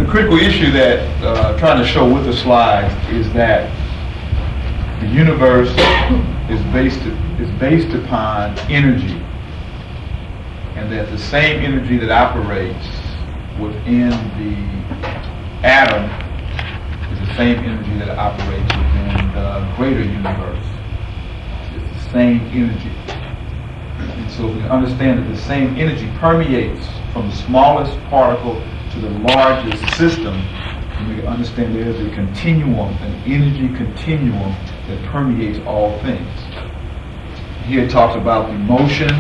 critical issue that I'm trying to show with the slides is that the universe is based upon energy, and that the same energy that operates within the atom is the same energy that operates within the greater universe. It's the same energy. And so we understand that the same energy permeates from the smallest particle to the largest system, and we can understand there is a continuum, an energy continuum that permeates all things. Here it talks about the motion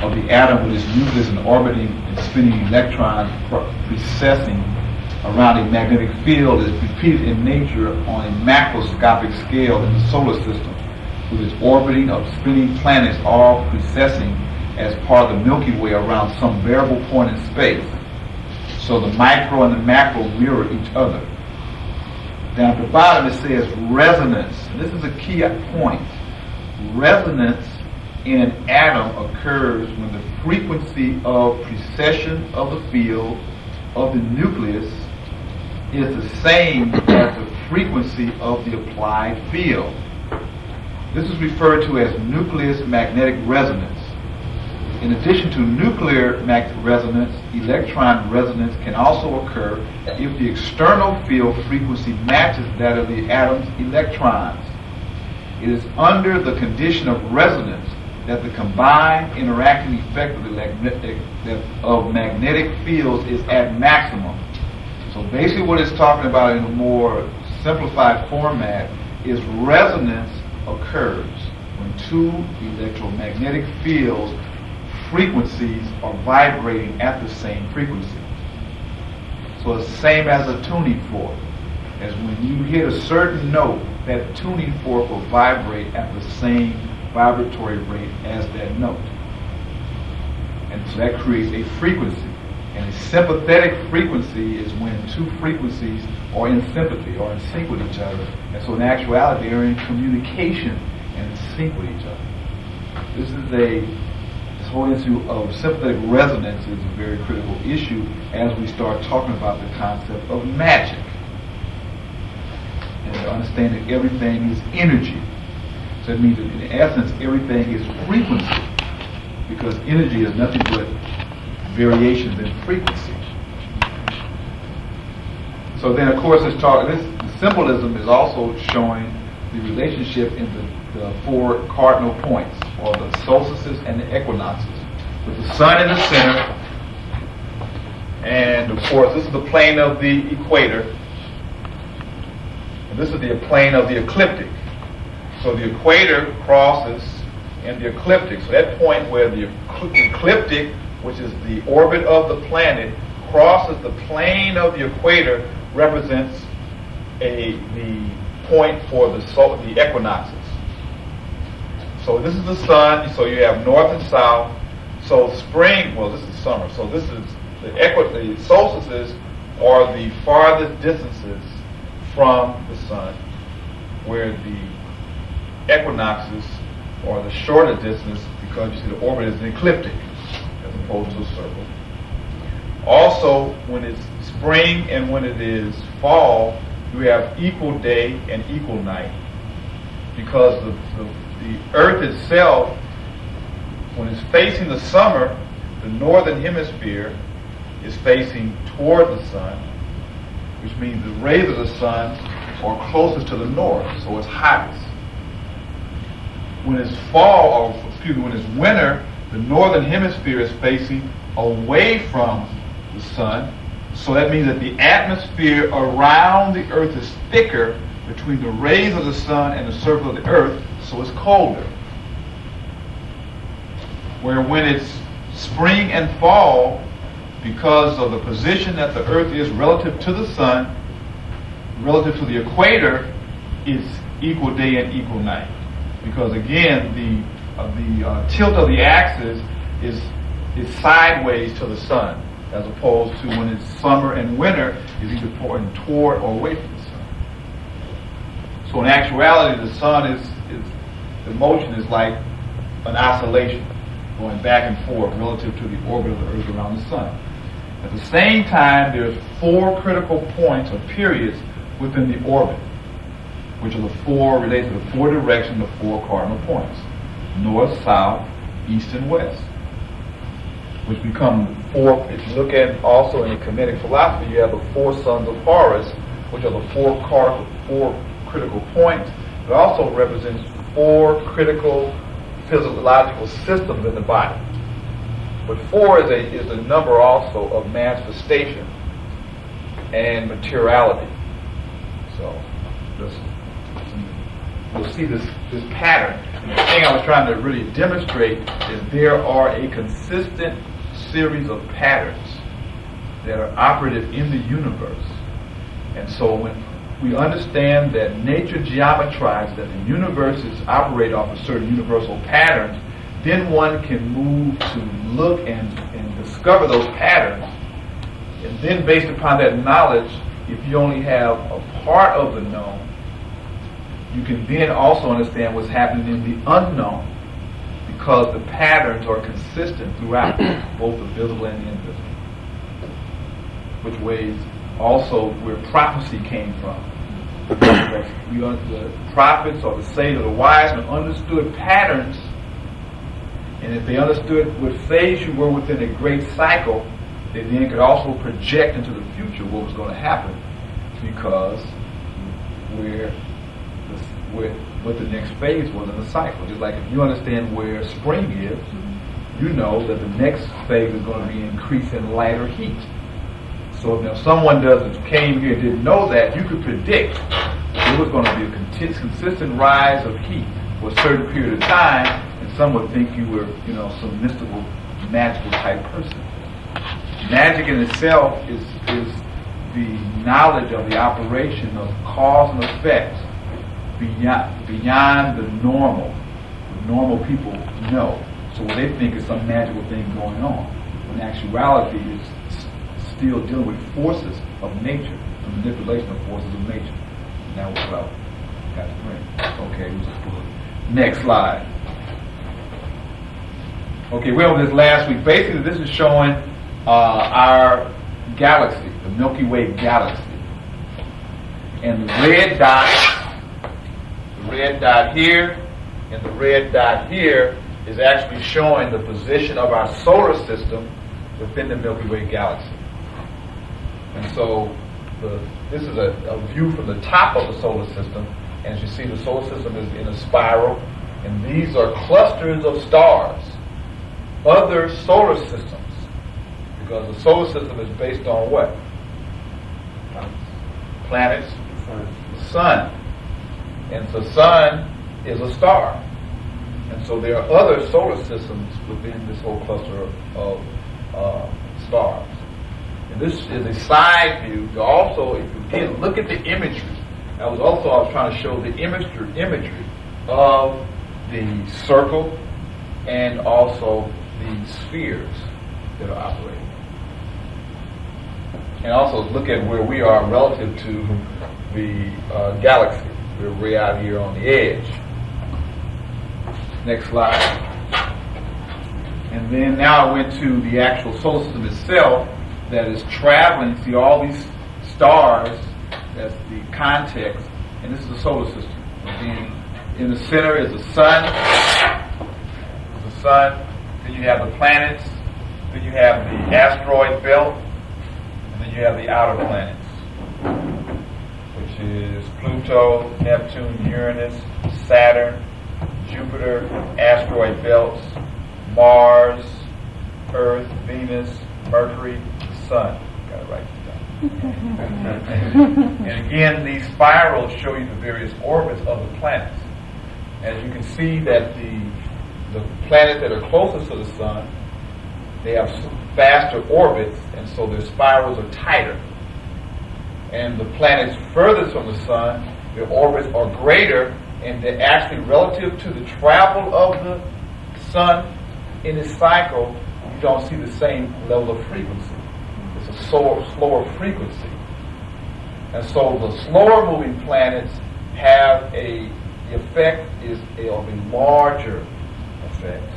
of the atom with its nucleus and orbiting and spinning electron precessing around a magnetic field is repeated in nature on a macroscopic scale in the solar system, with its orbiting of spinning planets all precessing as part of the Milky Way around some variable point in space. So the micro and the macro mirror each other. Down at the bottom it says resonance. And this is a key point. Resonance in an atom occurs when the frequency of precession of the field of the nucleus is the same as the frequency of the applied field. This is referred to as nucleus magnetic resonance. In addition to nuclear resonance, electron resonance can also occur if the external field frequency matches that of the atom's electrons. It is under the condition of resonance that the combined interacting effect of magnetic fields is at maximum. So basically what it's talking about in a more simplified format is resonance occurs when two electromagnetic fields frequencies are vibrating at the same frequency. So it's the same as a tuning fork. As when you hit a certain note, that tuning fork will vibrate at the same vibratory rate as that note. And so that creates a frequency. And a sympathetic frequency is when two frequencies are in sympathy or in sync with each other. And so in actuality, they're in communication and in sync with each other. This whole issue of sympathetic resonance is a very critical issue as we start talking about the concept of magic. And to understand that everything is energy. So it means that in essence everything is frequency, because energy is nothing but variations in frequency. So then of course the symbolism is also showing the relationship in the four cardinal points, or the solstices and the equinoxes, with the sun in the center, and of course this is the plane of the equator, and this is the plane of the ecliptic. So the equator crosses in the ecliptic. So that point where the ecliptic, which is the orbit of the planet, crosses the plane of the equator, represents the point for the equinoxes. So this is the sun, so you have north and south. So spring, well this is summer, so this is the solstices are the farthest distances from the sun, where the equinoxes are the shorter distance, because you see the orbit is an ecliptic as opposed to a circle. Also, when it's spring and when it is fall, you have equal day and equal night, because the earth itself, when it's facing the summer, the northern hemisphere is facing toward the sun, which means the rays of the sun are closest to the north, so it's hottest. When it's when it's winter, the northern hemisphere is facing away from the sun, so that means that the atmosphere around the earth is thicker between the rays of the sun and the surface of the earth, so it's colder. Where when it's spring and fall, because of the position that the earth is relative to the sun, relative to the equator, it's equal day and equal night. Because again, the tilt of the axis is sideways to the sun, as opposed to when it's summer and winter, is either pointing toward or away from the sun. So in actuality, the sun the motion is like an oscillation, going back and forth relative to the orbit of the earth around the sun. At the same time, there's 4 critical points or periods within the orbit, which are the 4 related to the 4 directions, the 4 cardinal points: north, south, east, and west, which become 4. If you look at also in the Kemetic philosophy, you have the 4 sons of Horus, which are the 4 critical points. It also represents 4 critical physiological systems in the body. But 4 is a number also of manifestation and materiality. So we'll see this pattern. And the thing I was trying to really demonstrate is there are a consistent series of patterns that are operative in the universe. And so when we understand that nature geometrizes that the universes operate off of certain universal patterns, then one can move to look and discover those patterns. And then based upon that knowledge, if you only have a part of the known, you can then also understand what's happening in the unknown, because the patterns are consistent throughout, both the visible and the invisible. Which ways also where prophecy came from. The prophets or the sage or the wise men understood patterns, and if they understood what phase you were within a great cycle, they then could also project into the future what was going to happen, because what the next phase was in the cycle. Just like if you understand where spring is, you know that the next phase is going to be increase in lighter heat. So if someone came here and didn't know that, you could predict there was going to be a consistent rise of heat for a certain period of time, and some would think you were, some mystical, magical type person. Magic in itself is the knowledge of the operation of cause and effect beyond the normal. The normal people know. So what they think is some magical thing going on, when actuality is still dealing with forces of nature, the manipulation of forces of nature. Now what I got to bring. Okay, next slide. Okay, we over this last week. Basically, this is showing our galaxy, the Milky Way Galaxy. And the red dot here and the red dot here is actually showing the position of our solar system within the Milky Way Galaxy. And so this is a view from the top of the solar system. And as you see, the solar system is in a spiral. And these are clusters of stars, other solar systems. Because the solar system is based on what? Planets, the sun. And the sun is a star. And so there are other solar systems within this whole cluster of stars. And this is a side view to also, if you again look at the imagery. I was trying to show the imagery of the circle and also the spheres that are operating. And also look at where we are relative to the galaxy. We're way out here on the edge. Next slide. And then now I went to the actual solar system itself that is traveling. See all these stars, that's the context, and this is the solar system. Again, in the center is the sun. Then you have the planets. Then you have the asteroid belt. And then you have the outer planets, which is Pluto, Neptune, Uranus, Saturn, Jupiter, asteroid belts, Mars, Earth, Venus, Mercury, Sun. Got to write this down. And again, these spirals show you the various orbits of the planets. As you can see that the planets that are closest to the sun, they have faster orbits, and so their spirals are tighter. And the planets furthest from the sun, their orbits are greater, and they're actually relative to the travel of the sun in its cycle, you don't see the same level of frequency. It's a slower frequency. And so the slower moving planets have the effect is of a larger effect.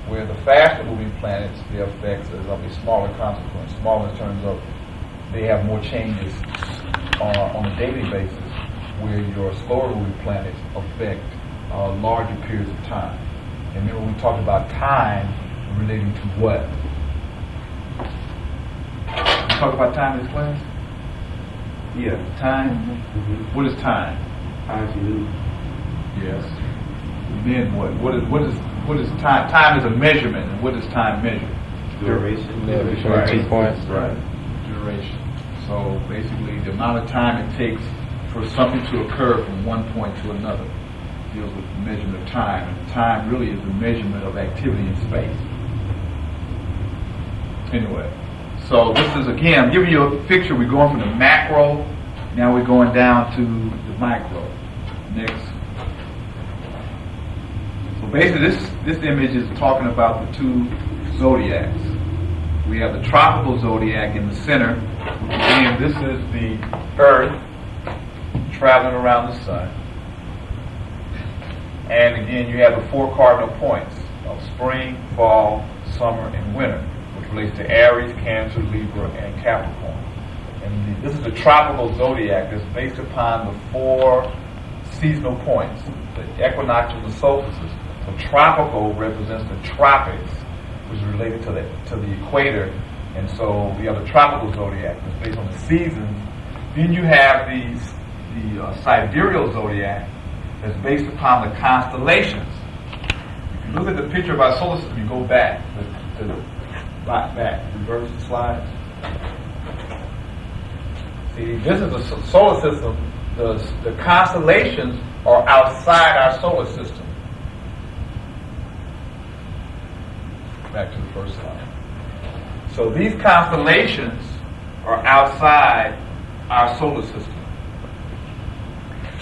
where the faster moving planets, their effects is of a smaller consequence, smaller in terms of they have more changes on a daily basis, where your slower moving planets affect larger periods of time. And remember we talked about time relating to what? We talked about time in this class? Yeah. Time? Mm-hmm. What is time? Time to move. Yes. Then what? What is time? Time is a measurement, and what does time measure? Duration. Yeah, between 2 points. Right. Duration. So basically, the amount of time it takes for something to occur from one point to another deals with the measurement of time. And time really is the measurement of activity in space. Anyway, so this is, again, I'm giving you a picture. We're going from the macro, now we're going down to the micro. Next. So basically, this image is talking about the two zodiacs. We have the tropical zodiac in the center. Again, this is the Earth traveling around the sun. And again, you have the 4 cardinal points of spring, fall, summer, and winter, which relates to Aries, Cancer, Libra, and Capricorn. And this is the tropical zodiac that's based upon the 4 seasonal points, the equinox and the solstices. So tropical represents the tropics, which is related to the equator, and so we have the tropical zodiac that's based on the seasons. Then you have the sidereal zodiac that's based upon the constellations. If you look at the picture of our solar system, you go back, reverse the slide. See, this is the solar system. The constellations are outside our solar system. Back to the first slide. So these constellations are outside our solar system.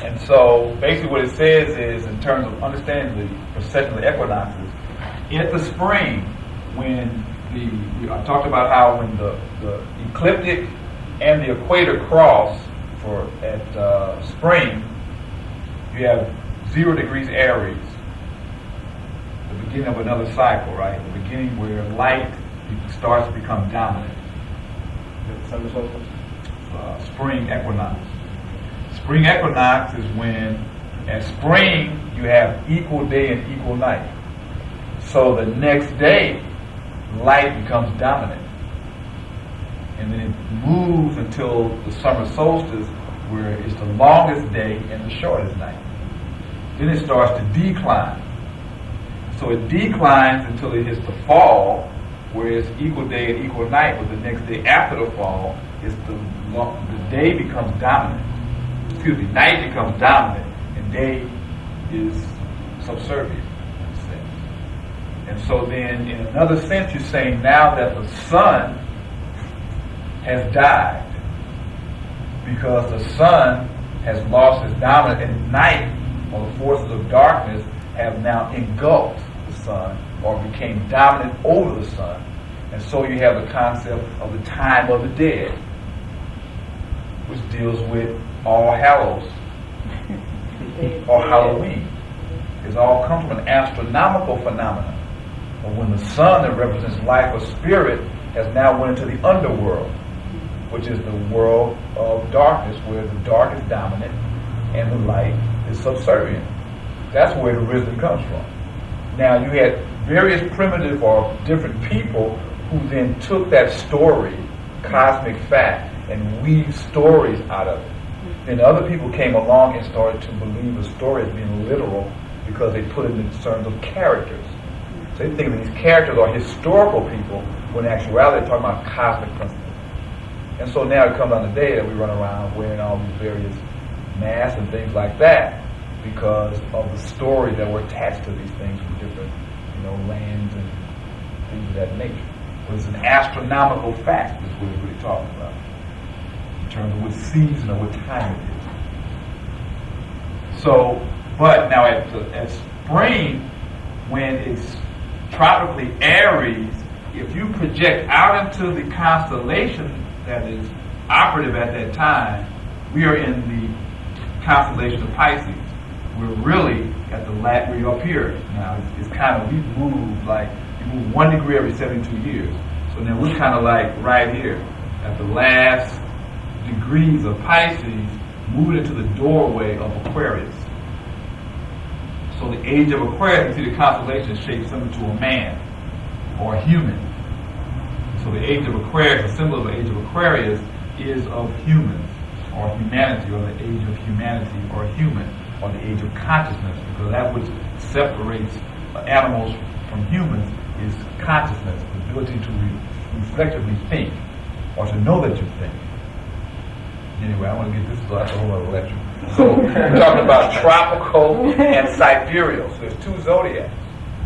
And so basically what it says is, in terms of understanding the precession of the equinoxes, at the spring, when I talked about how when the ecliptic and the equator cross at spring, you have 0 degrees Aries, the beginning of another cycle, right? The beginning where light starts to become dominant. Spring equinox. Spring equinox is when, at spring, you have equal day and equal night. So the next day, light becomes dominant. And then it moves until the summer solstice, where it's the longest day and the shortest night. Then it starts to decline. So it declines until it hits the fall, where it's equal day and equal night, but the next day after the fall, is the day becomes dominant. Night becomes dominant, and day is subservient. And so then, in another sense, you're saying now that the sun has died, because the sun has lost its dominance, and night, or the forces of darkness, have now engulfed the sun, or became dominant over the sun. And so you have the concept of the time of the dead, which deals with All Hallows, or Halloween. It all comes from an astronomical phenomenon, of when the sun that represents life or spirit has now went into the underworld, which is the world of darkness, where the dark is dominant and the light is subservient. That's where the wisdom comes from. Now, you had various primitive or different people who then took that story, cosmic fact, and weaved stories out of it. Then other people came along and started to believe the story as being literal, because they put it in terms of characters. So they think that these characters are historical people, when in actuality they're talking about cosmic principles. And so now it comes on the day that we run around wearing all these various masks and things like that, because of the stories that were attached to these things from different, lands and things of that nature. But it's an astronomical fact, is what we're really talking about, in terms of what season or what time it is. So, but now at spring, when it's tropically Aries, if you project out into the constellation that is operative at that time, we are in the constellation of Pisces. We're really at we're up here now. It's kind of, we've moved like You move 1 degree every 72 years. So now we're kind of like right here at the last degrees of Pisces, moving into the doorway of Aquarius. So the age of Aquarius, you see the constellation shapes them into a man or a human. So the age of Aquarius, the symbol of the age of Aquarius is of humans or humanity, or the age of humanity or human, or the age of consciousness, because that which separates animals from humans is consciousness, the ability to reflectively think or to know that you think. Anyway, I want to get this, so that's a whole other lecture. So we're talking about tropical and sidereal. So there's 2 zodiacs,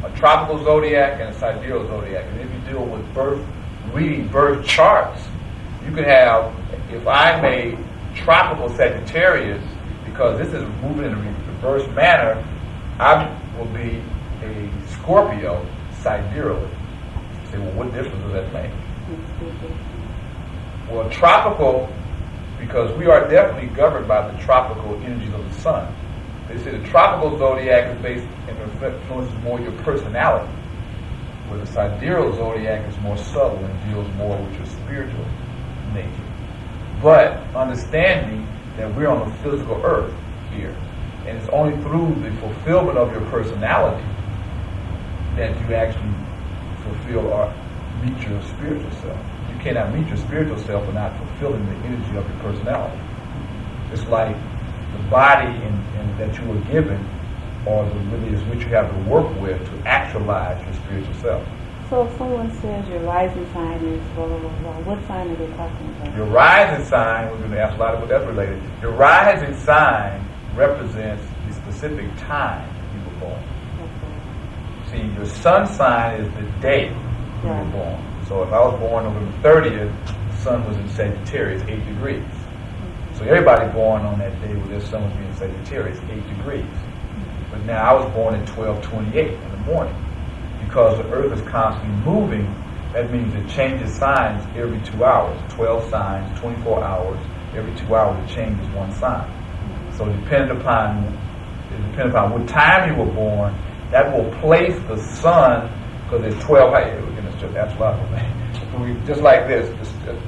a tropical zodiac and a sidereal zodiac. And if you deal with reading birth charts, you could have, if I made tropical Sagittarius, because this is moving in a reverse manner, I will be a Scorpio sidereally. You say, well, what difference does that make? Well, tropical, because we are definitely governed by the tropical energies of the sun. They say the tropical zodiac is based and influences more your personality, where the sidereal zodiac is more subtle and deals more with your spiritual nature. But understanding that we're on the physical earth here, and it's only through the fulfillment of your personality that you actually fulfill or meet your spiritual self. You cannot meet your spiritual self without fulfilling the energy of your personality. It's like the body that you were given, or the really is which you have to work with to actualize your spiritual self. So if someone says your rising sign is blah, blah, blah, blah, what sign are they talking about? Your rising sign, we're going to ask a lot of what that's related. Your rising sign represents the specific time you were born. Okay. See, your sun sign is the day you were born. So if I was born November 30th, the sun was in Sagittarius, 8 degrees. So everybody born on that day with their sun was being Sagittarius, 8 degrees. But now I was born at 12:28 in the morning. Because the earth is constantly moving, that means it changes signs every 2 hours. 12 signs, 24 hours. Every 2 hours it changes one sign. So depending upon what time you were born, that will place the sun, because there's 12, again, it's just astrological thing. Just like this,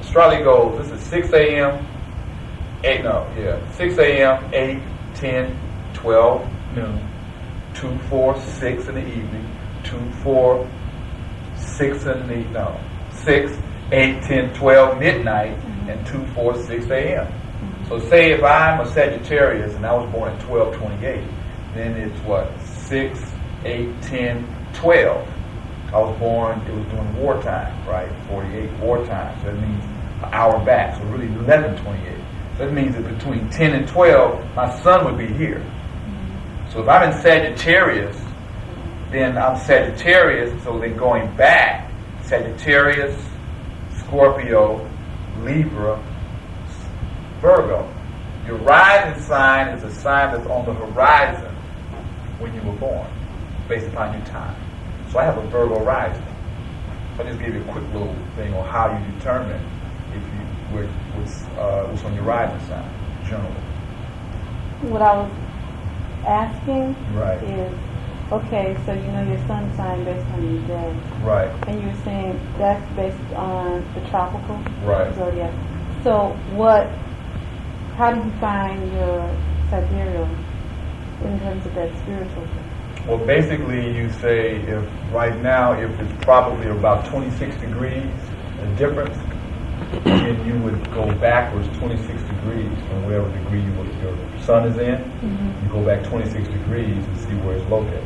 astrology goes, this is 6 a.m., 6 a.m., 8, 10, 12, noon, 2, 4, 6 in the evening, 2, 4, 6 6, 8, 10, 12 midnight, and 2, 4, 6 a.m. So say if I'm a Sagittarius and I was born at 12:28, then it's what? 6, 8, 10, 12. I was born, it was during wartime, right? 48 wartime. So that means an hour back. So really 11:28. So that means that between 10 and 12, my sun would be here. So if I'm in Sagittarius, then I'm Sagittarius, so then going back, Sagittarius, Scorpio, Libra, Virgo. Your rising sign is a sign that's on the horizon when you were born, based upon your time. So I have a Virgo rising. So I just gave you a quick little thing on how you determine if you what's on your rising sign, generally. What I was asking Right. is, okay, so you know your sun sign based on your day. Right. And you're saying that's based on the tropical Right. zodiac. So how do you find your sidereal in terms of that spiritual thing? Well, basically you say if right now, if it's probably about 26 degrees, a difference, then you would go backwards 26 degrees from wherever degree your sun is in. Mm-hmm. You go back 26 degrees and see where it's located.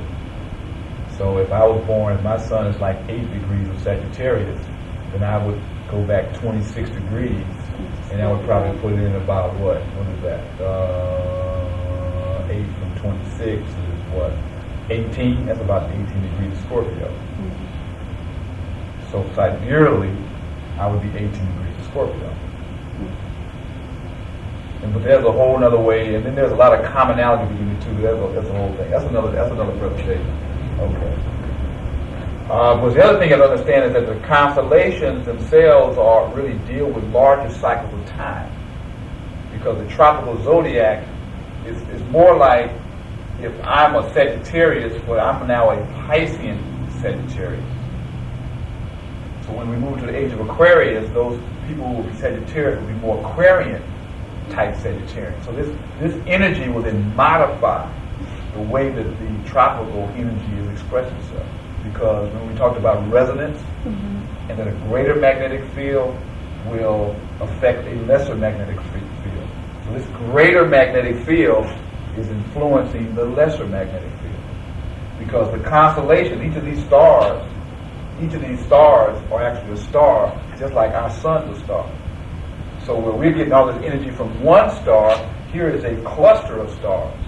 So if I was born, if my sun is like 8 degrees of Sagittarius, then I would go back 26 degrees, and I would probably put it in about what is that? 8 from 26 is what? 18? That's about 18 degrees of Scorpio. Mm-hmm. So sidereally, I would be 18 degrees of Scorpio. But there's a whole other way, and then there's a lot of commonality between the two. That's a whole thing. That's another presentation. Okay. But the other thing you have to understand is that the constellations themselves really deal with larger cycles of time, because the tropical zodiac is more like if I'm a Sagittarius, but I'm now a Piscean Sagittarius. So when we move to the age of Aquarius, those people who will be Sagittarius will be more Aquarian type Sagittarian. So this energy will then modify the way that the tropical energy is expressing itself. Because when we talked about resonance, and that a greater magnetic field will affect a lesser magnetic field. So this greater magnetic field is influencing the lesser magnetic field. Because the constellation, each of these stars are actually a star, just like our sun's a star. So where we're getting all this energy from one star, here is a cluster of stars.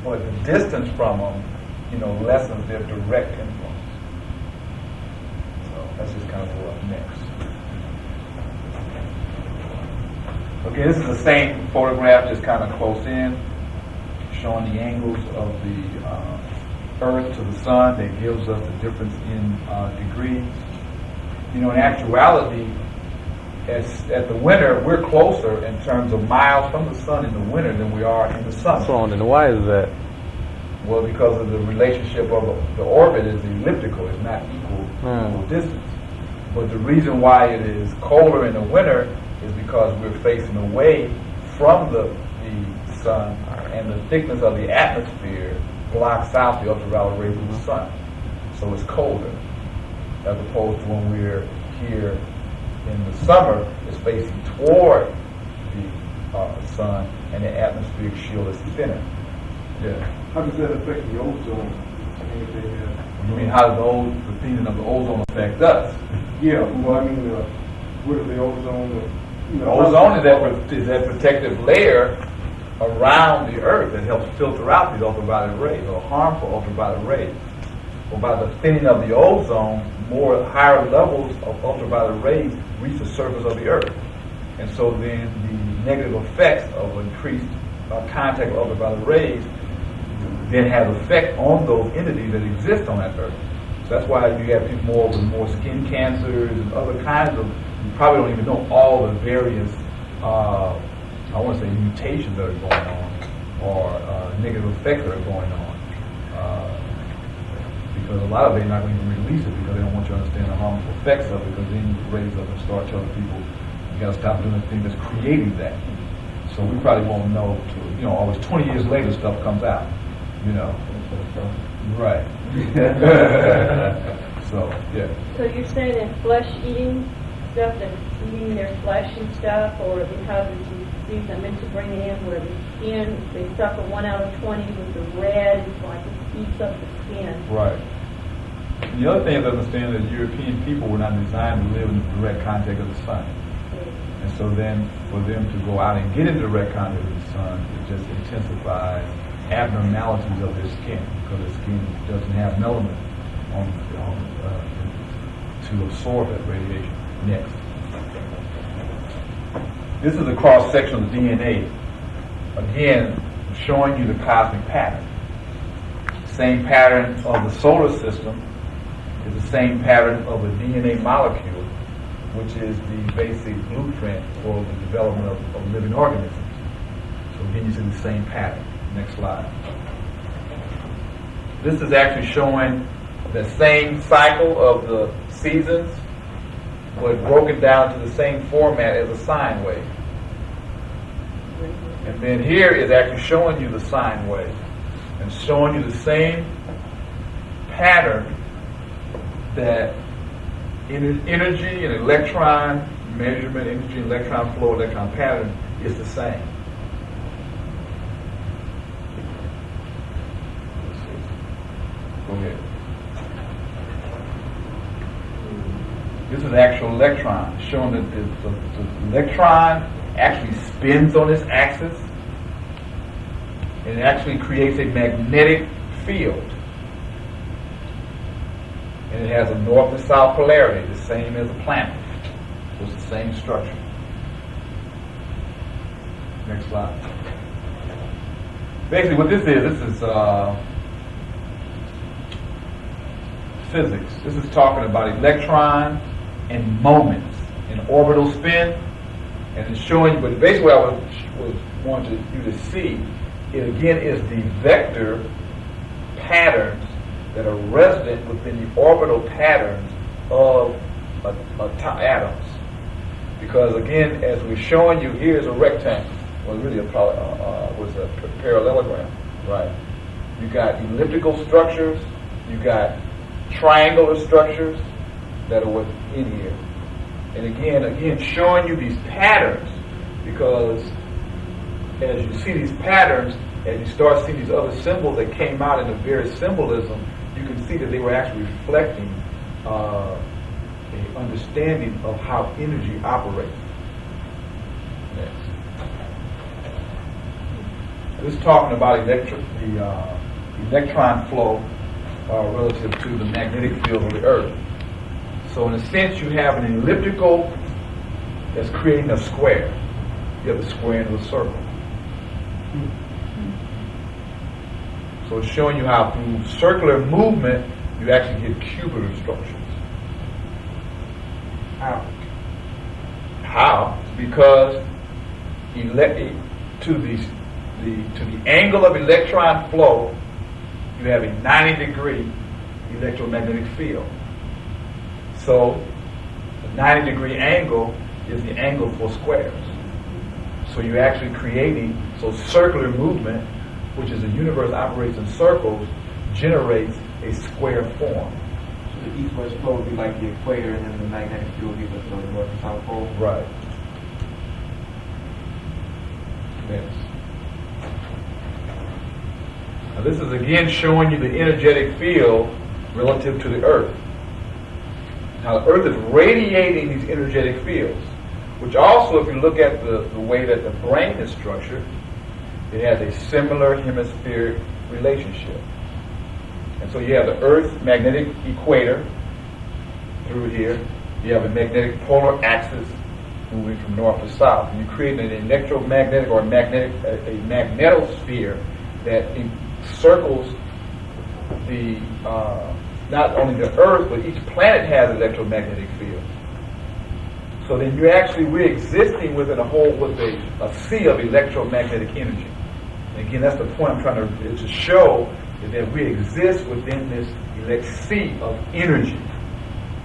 But the distance from them, lessens their direct influence. So that's just kind of what's next. Okay, this is the same photograph, just kind of close in, showing the angles of the Earth to the Sun. That gives us the difference in degrees. In actuality, at the winter, we're closer in terms of miles from the Sun in the winter than we are in the summer. So on, and why is that? Well, because of the relationship of the orbit is elliptical, it's not equal distance. But the reason why it is colder in the winter is because we're facing away from the sun, and the thickness of the atmosphere blocks out the ultraviolet rays of the sun. So it's colder, as opposed to when we're here in the summer, it's facing toward the sun, and the atmospheric shield is thinner. Yeah. How does that affect the ozone? You mean how does the thinning of the ozone affect us? Yeah, well, I mean, what is the ozone? The ozone is that protective layer around the Earth that helps filter out these ultraviolet rays, or harmful ultraviolet rays. Well, by the thinning of the ozone, higher levels of ultraviolet rays reach the surface of the Earth. And so then the negative effects of increased contact with ultraviolet rays then have effect on those entities that exist on that Earth. So that's why you have people with more skin cancers and other kinds of, you probably don't even know all the various, I want to say mutations that are going on, or negative effects that are going on. Because a lot of it, they're not going to even release it because they don't want you to understand the harmful effects of it, because then you raise up and start telling people, you got to stop doing the thing that's creating that. So we probably won't know till, always 20 years later stuff comes out. Right. So, yeah. So you're saying that flesh-eating stuff, that's eating their flesh and stuff, or because it's disease I meant to bring it in, where the skin, they suffer 1 out of 20 with the red, it's like it eats up the skin. Right. The other thing is to understand that European people were not designed to live in direct contact with the sun. And so then for them to go out and get in direct contact with the sun, it just intensifies abnormalities of their skin, because their skin doesn't have melanin to absorb that radiation. Next. This is a cross section of the DNA. Again, showing you the cosmic pattern. Same pattern of the solar system is the same pattern of a DNA molecule, which is the basic blueprint for the development of living organisms. So again, you see the same pattern. Next slide. This is actually showing the same cycle of the seasons, but broken down to the same format as a sine wave. And then here is actually showing you the sine wave and showing you the same pattern that energy and electron measurement, energy and electron flow, electron pattern is the same. Go ahead. This is the actual electron, showing that the electron actually spins on its axis, and it actually creates a magnetic field. And it has a north and south polarity, the same as a planet. So it's the same structure. Next slide. Basically what this is physics. This is talking about electrons and moments in orbital spin, and it's showing you, but basically what I was wanting you to see, it again is the vector patterns that are resident within the orbital patterns of atoms. Because again, as we're showing you, here's a rectangle. Well, really was a parallelogram, right? You got elliptical structures, you got triangular structures that are within here. And again, showing you these patterns, because as you see these patterns, as you start seeing these other symbols that came out in the various symbolism, you can see that they were actually reflecting an understanding of how energy operates. Next. This is talking about the electron flow relative to the magnetic field of the Earth. So in a sense, you have an elliptical that's creating a square. You have the square into a circle. So it's showing you how through circular movement, you actually get cubital structures. How? Because to the angle of electron flow, you have a 90-degree electromagnetic field. So the 90-degree angle is the angle for squares. So you're actually creating, so circular movement, which is the universe operates in circles, generates a square form. So the east-west flow would be like the equator, and then the magnetic field would be the north and south pole? Right. Next. Now this is again showing you the energetic field relative to the Earth. Now the Earth is radiating these energetic fields, which also, if you look at the way that the brain is structured, it has a similar hemispheric relationship. And so you have the Earth's magnetic equator through here. You have a magnetic polar axis moving from north to south. And you create an electromagnetic or a magnetosphere that encircles the not only the Earth, but each planet has an electromagnetic field. So then we're existing within a whole, with a sea of electromagnetic energy. And again, that's the point I'm trying to show, is that we exist within this sea of energy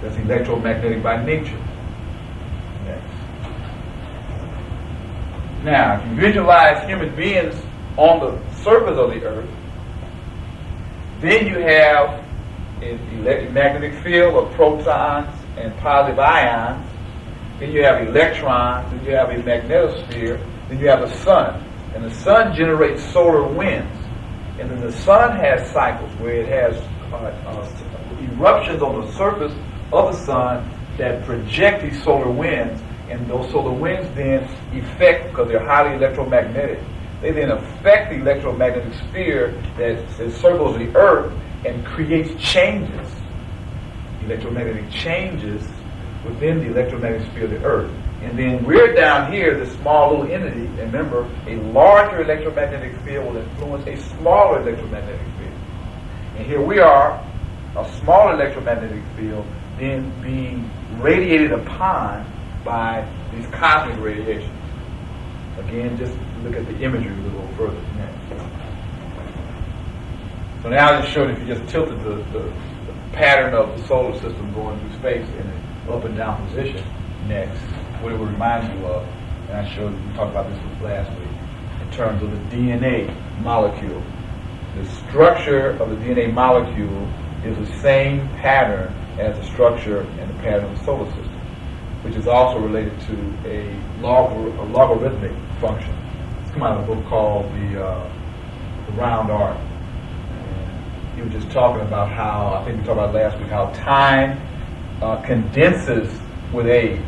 that's electromagnetic by nature. Next. Now, if you visualize human beings on the surface of the Earth, then you have an electromagnetic field of protons and positive ions. Then you have electrons, then you have a magnetosphere, then you have the sun. And the sun generates solar winds. And then the sun has cycles where it has eruptions on the surface of the sun that project these solar winds. And those solar winds then affect, because they're highly electromagnetic, they then affect the electromagnetic sphere that circles the Earth and creates changes, electromagnetic changes within the electromagnetic sphere of the Earth. And then we're down here, this small little entity, and remember, a larger electromagnetic field will influence a smaller electromagnetic field. And here we are, a small electromagnetic field, then being radiated upon by these cosmic radiations. Again, just look at the imagery a little further. So now I just showed, if you just tilted the pattern of the solar system going through space in an up and down position, next, what it would remind you of, and I showed you, we talked about this last week, in terms of the DNA molecule. The structure of the DNA molecule is the same pattern as the structure and the pattern of the solar system, which is also related to a logarithmic function. It's come out of a book called The Round Arc. And he was just talking about how, I think we talked about last week, how time condenses with age.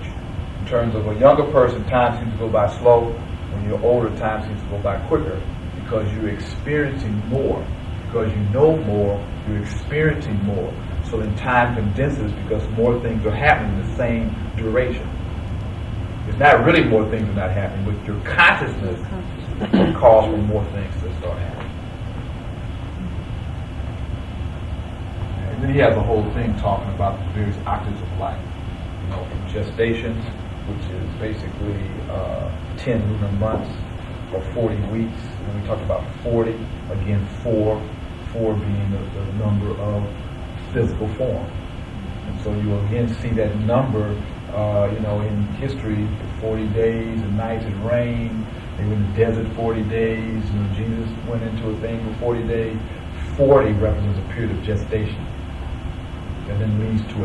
In terms of a younger person, time seems to go by slow. When you're older, time seems to go by quicker, because you're experiencing more. Because you know more, you're experiencing more. So then time condenses because more things are happening in the same duration. It's not really more things are not happening, but your consciousness calls for more things to start happening. And then he has the whole thing talking about the various octaves of life. You know, from gestation, which is basically 10 lunar months or 40 weeks. And then we talked about 40, again 4 being the number of physical form. And So you will again see that number, in history, 40 days and nights it rained. They were in the desert 40 days. Jesus went into a thing for 40 days. 40 represents a period of gestation. And then leads to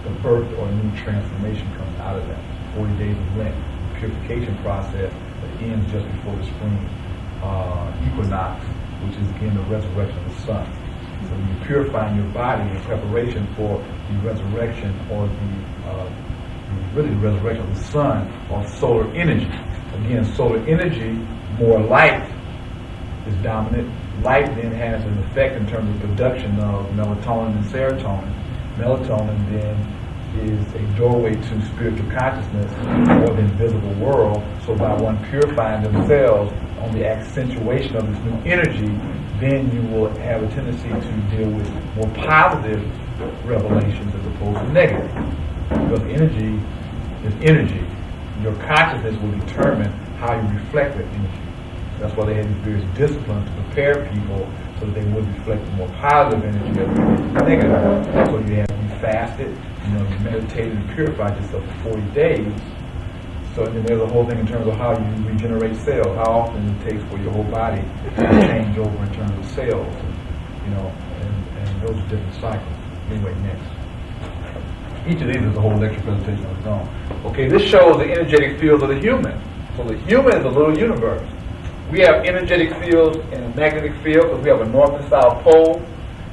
the birth or a new transformation comes out of that. 40 days of Lent, purification process that ends just before the spring equinox, which is again the resurrection of the sun. So you're purifying your body in preparation for the resurrection or the resurrection of the sun or solar energy. Again, solar energy, more light is dominant. Light then has an effect in terms of production of melatonin and serotonin. Melatonin then is a doorway to spiritual consciousness or the invisible world. So by one purifying themselves on the accentuation of this new energy, then you will have a tendency to deal with more positive revelations as opposed to negative. Because energy is energy. Your consciousness will determine how you reflect that energy. That's why they had these various disciplines to prepare people so that they would reflect the more positive energy as opposed to negative. So you fasted, you meditated and purified yourself for 40 days. So then there's a whole thing in terms of how you regenerate cells, how often it takes for your whole body to change over in terms of cells, and those are different cycles. Anyway, next. Each of these is a whole lecture presentation on its own. Okay, this shows the energetic fields of the human. So the human is a little universe. We have energetic fields and a magnetic field because we have a north and south pole.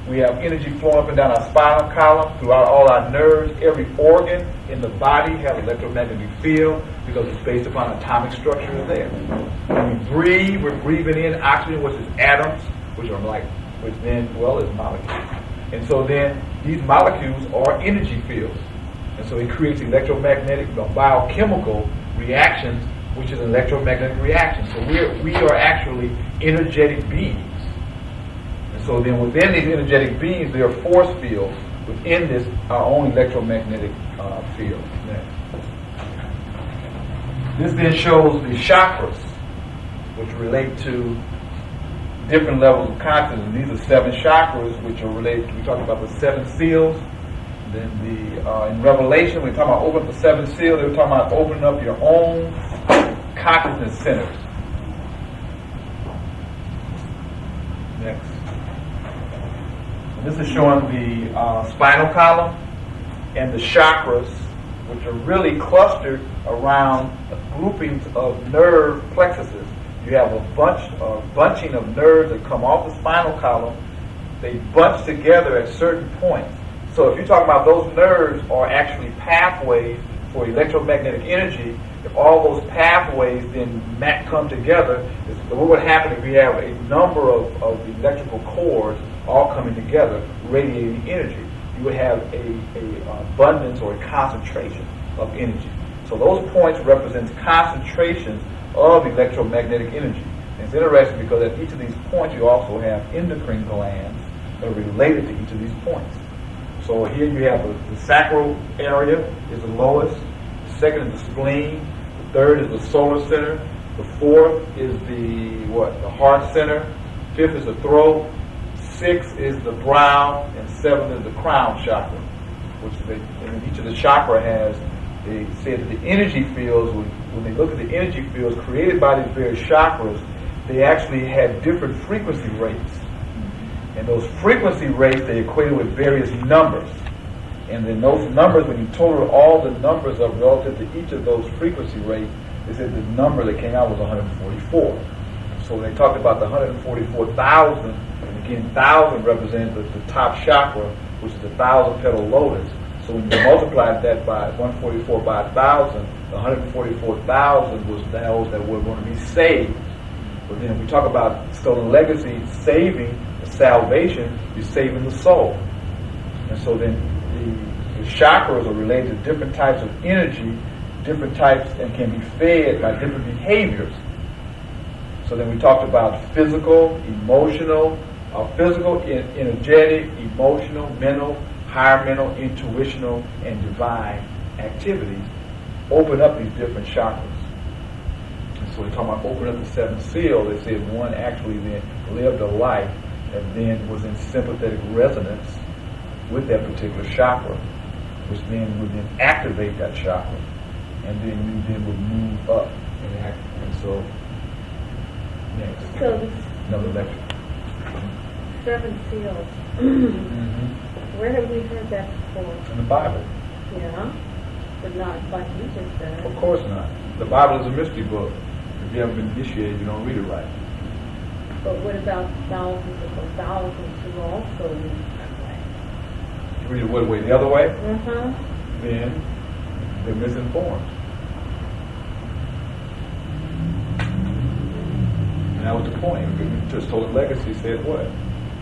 We have energy flowing up and down our spinal column throughout all our nerves. Every organ in the body has an electromagnetic field because it's based upon atomic structure is there. When we breathe, we're breathing in oxygen, which is atoms, which then is molecules. And so then these molecules are energy fields. And so it creates electromagnetic biochemical reactions, which is an electromagnetic reaction. So we are actually energetic beings. And so then within these energetic beings, there are force fields within this, our own electromagnetic field. Next. This then shows the chakras, which relate to different levels of consciousness. These are 7 chakras, which are related to, we talked about the 7 seals. Then in Revelation, we're talking about opening up the 7 seals. They were talking about opening up your own consciousness centers. Next. This is showing the spinal column and the chakras, which are really clustered around groupings of nerve plexuses. You have a bunching of nerves that come off the spinal column. They bunch together at certain points. So if you're talking about those nerves are actually pathways for electromagnetic energy, if all those pathways then come together, what would happen if we have a number of electrical cords all coming together, radiating energy? You would have a abundance or a concentration of energy. So those points represent concentrations of electromagnetic energy. And it's interesting because at each of these points you also have endocrine glands that are related to each of these points. So here you have the sacral area is the lowest, the second is the spleen, the third is the solar center, the fourth is the heart center, fifth is the throat, sixth is the brow, and seventh is the crown chakra, which and each of the chakra has, they say that the energy fields, when they look at the energy fields created by these various chakras, they actually had different frequency rates. And those frequency rates, they equated with various numbers. And then those numbers, when you total all the numbers up relative to each of those frequency rates, they said the number that came out was 144. So they talked about the 144,000, and again, 1,000 represents the top chakra, which is the 1,000-petal lotus. So when you multiply that by 144 by 1,000, the 144,000 was those that were going to be saved. But then if we talk about stolen legacy, saving, salvation, you're saving the soul. And so then the chakras are related to different types of energy, different types, and can be fed by different behaviors. So then we talked about physical, emotional, energetic, emotional, mental, higher mental, intuitional, and divine activities open up these different chakras. And so we're talking about opening up the 7 seals. They said one actually then lived a life and then was in sympathetic resonance with that particular chakra. which then would then activate that chakra, and then you then would move up and act. And so, next, So this another lecture. 7 seals, where have we heard that before? In the Bible. Yeah, but not like you just said. Of course not. The Bible is a mystery book. If you haven't been initiated, you don't read it right. But what about thousands upon thousands who also read that way? Read it what way? The other way? Uh-huh. Then they're misinformed. And that was the point. Just told the legacy said what?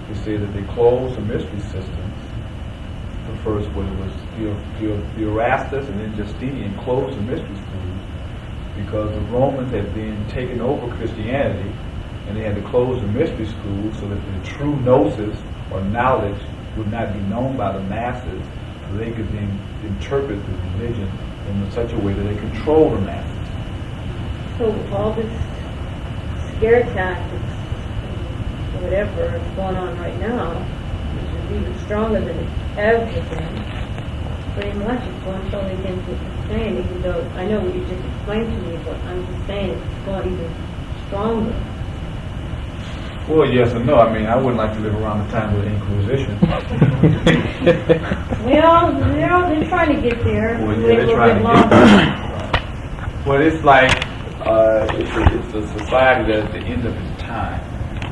He said that they closed the mystery systems. The first one was Erastus and then Justinian closed the mystery schools because the Romans had then taken over Christianity and they had to close the mystery schools so that the true gnosis or knowledge would not be known by the masses, so they could then interpret the religion in such a way that they control the masses. So all this scare tactics, whatever is going on right now, which is even stronger than it's ever been, pretty much it's going totally against what you're saying, even though I know what you just explained to me, but I'm just saying it's going even stronger. Well, yes and no. I mean, I wouldn't like to live around the time of the Inquisition. Well, they're trying to get there. Well, yeah, They they're will trying to longer. get there. Well, it's like it's a society that's at the end of its time.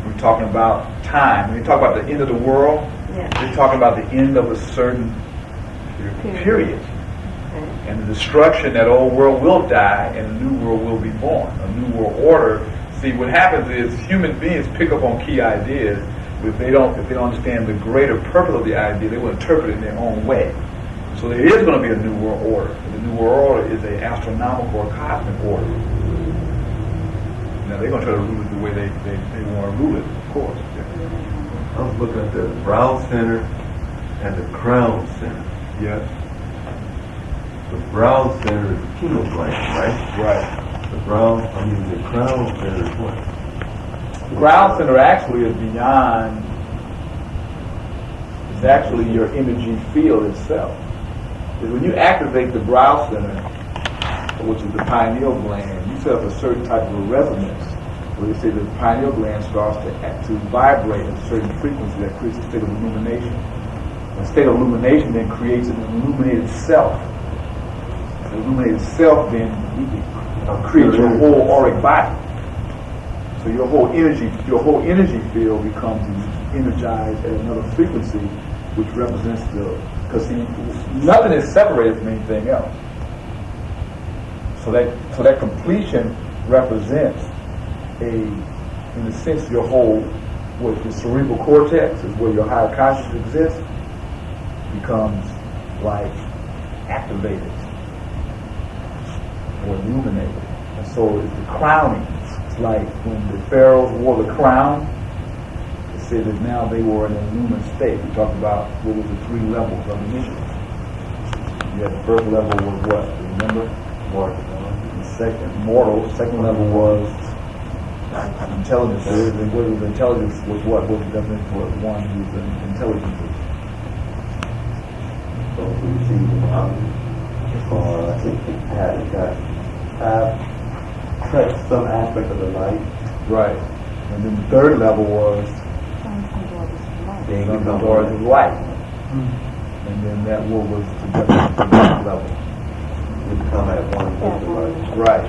We're talking about time. When you talk about the end of the world, Yeah. we're talking about the end of a certain period. And the destruction, that old world will die and a new world will be born, a new world order. See, what happens is human beings pick up on key ideas, but if they don't understand the greater purpose of the idea, they will interpret it in their own way. So there is going to be a new world order. And the new world order is an astronomical or cosmic order. Now they're going to try to rule it the way they want to rule it, of course. I was looking at the Brow Center and the Crown Center. Yes. The Brow Center is the pineal gland, right? Right. The Crown Center is what? The ground center actually is beyond, it's actually your energy field itself. Because when you activate the brow center, which is the pineal gland, you set up a certain type of a resonance where they say the pineal gland starts to vibrate at a certain frequency that creates a state of illumination. A state of illumination then creates an illuminated self. The illuminated self then creates your whole auric body. So your whole energy field becomes energized at another frequency, which represents because nothing is separated from anything else. So that completion represents in a sense, your whole, what the cerebral cortex is where your higher consciousness exists, becomes like activated or illuminated. And so it's the crowning. It's like when the pharaohs wore the crown, it said that now they were in an illumined state. We talked about what was the 3 levels of initiative. Yeah, the first level was what? Remember? Mortal. The second, mortal. Second level was intelligence. And what was intelligence was what? What was the definition for one who was intelligent? So we see touch some aspect of the light. Right. And then the third level was Being the become doors of light. And then that what was the definition for that level. we become at one with the light. Right.